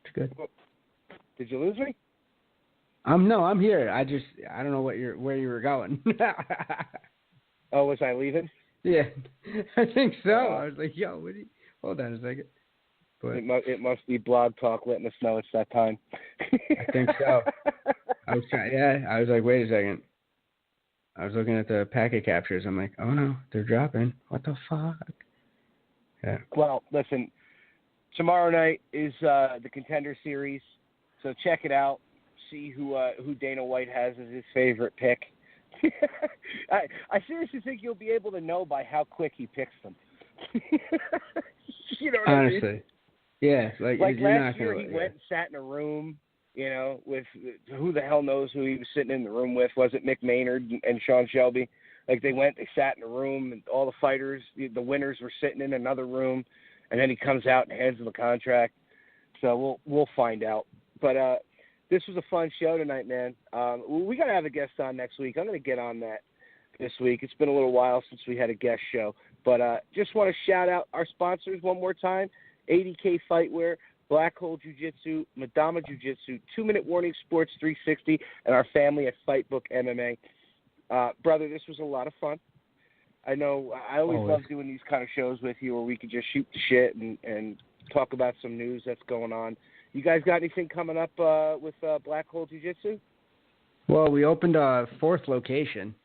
It's good. Did you lose me? No, I'm here. I don't know where you were going. Oh, was I leaving? Yeah, I think so. I was like, yo, hold on a second. But It must be Blog Talk letting us know it's that time. I think so. I was like, wait a second. I was looking at the packet captures. I'm like, oh no, they're dropping. What the fuck? Yeah. Well, listen, tomorrow night is the Contender Series, so check it out. See who Dana White has as his favorite pick. I seriously think you'll be able to know by how quick he picks them. You know what Honestly, I mean? yeah. Like you're last not year, gonna, he went and sat in a room, with who the hell knows who he was sitting in the room with. Was it Mick Maynard and Sean Shelby? Like they sat in a room, and all the fighters, the winners, were sitting in another room, and then he comes out and hands them a contract. So we'll find out. But this was a fun show tonight, man. We got to have a guest on next week. I'm going to get on that this week. It's been a little while since we had a guest show. But just want to shout out our sponsors one more time. 80K Fightwear, Black Hole Jiu-Jitsu, Madama Jiu-Jitsu, 2 Minute Warning Sports 360, and our family at Fightbook MMA. Brother, this was a lot of fun. I know I always love doing these kind of shows with you where we could just shoot the shit and talk about some news that's going on. You guys got anything coming up with Black Hole Jiu-Jitsu? Well, we opened a 4th location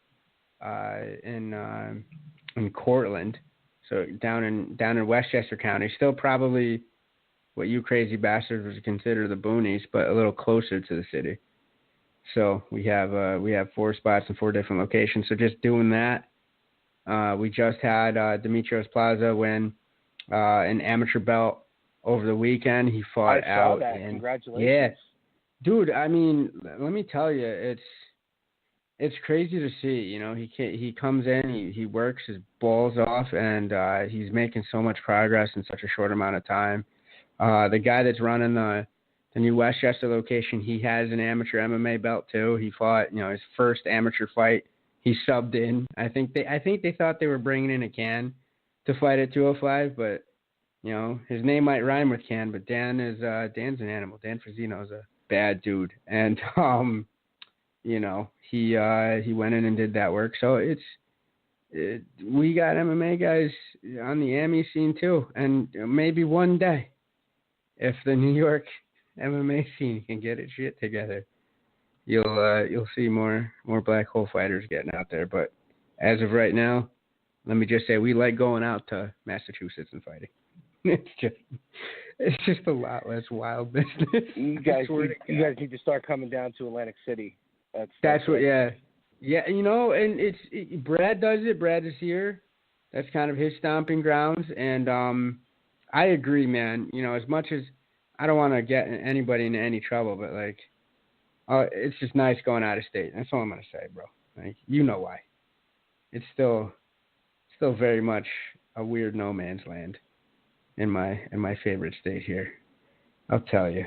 in Cortland, so down in Westchester County. Still probably what you crazy bastards would consider the boonies, but a little closer to the city. So we have 4 spots in 4 different locations. So just doing that. We just had Demetrios Plaza win an amateur belt over the weekend. He fought out. I saw that. Congratulations. Yeah. Dude, I mean, let me tell you, it's crazy to see. He comes in, he works his balls off, and he's making so much progress in such a short amount of time. The guy that's running the new Westchester location, he has an amateur MMA belt too. He fought, his first amateur fight. He subbed in. I think they thought they were bringing in a Can to fight at 205, but his name might rhyme with Can, but Dan's an animal. Dan Frazino's a bad dude, and he went in and did that work. So we got MMA guys on the AMI scene too, and maybe one day, if the New York MMA scene can get its shit together, you'll see more Black Hole fighters getting out there. But as of right now, let me just say we like going out to Massachusetts and fighting. It's just a lot less wild business. You guys need to start coming down to Atlantic City. That's what, yeah. Yeah, and Brad does it. Brad is here. That's kind of his stomping grounds. And I agree, man. As much as I don't want to get anybody into any trouble, but, it's just nice going out of state. That's all I'm going to say, bro. Why. It's still very much a weird no man's land in my favorite state here. I'll tell you.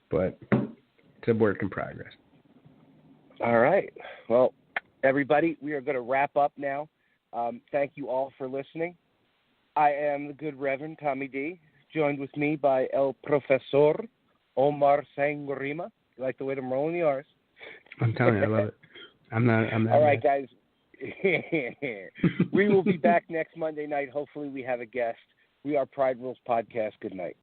But it's a work in progress. All right. Well, everybody, we are going to wrap up now. Thank you all for listening. I am the good Reverend Tommy D, joined with me by El Profesor Omar Sangorima. You like the way I'm rolling the R's? I'm telling you, I love it. I'm not. All right, guys. We will be back next Monday night. Hopefully we have a guest. We are Pride Rules Podcast. Good night.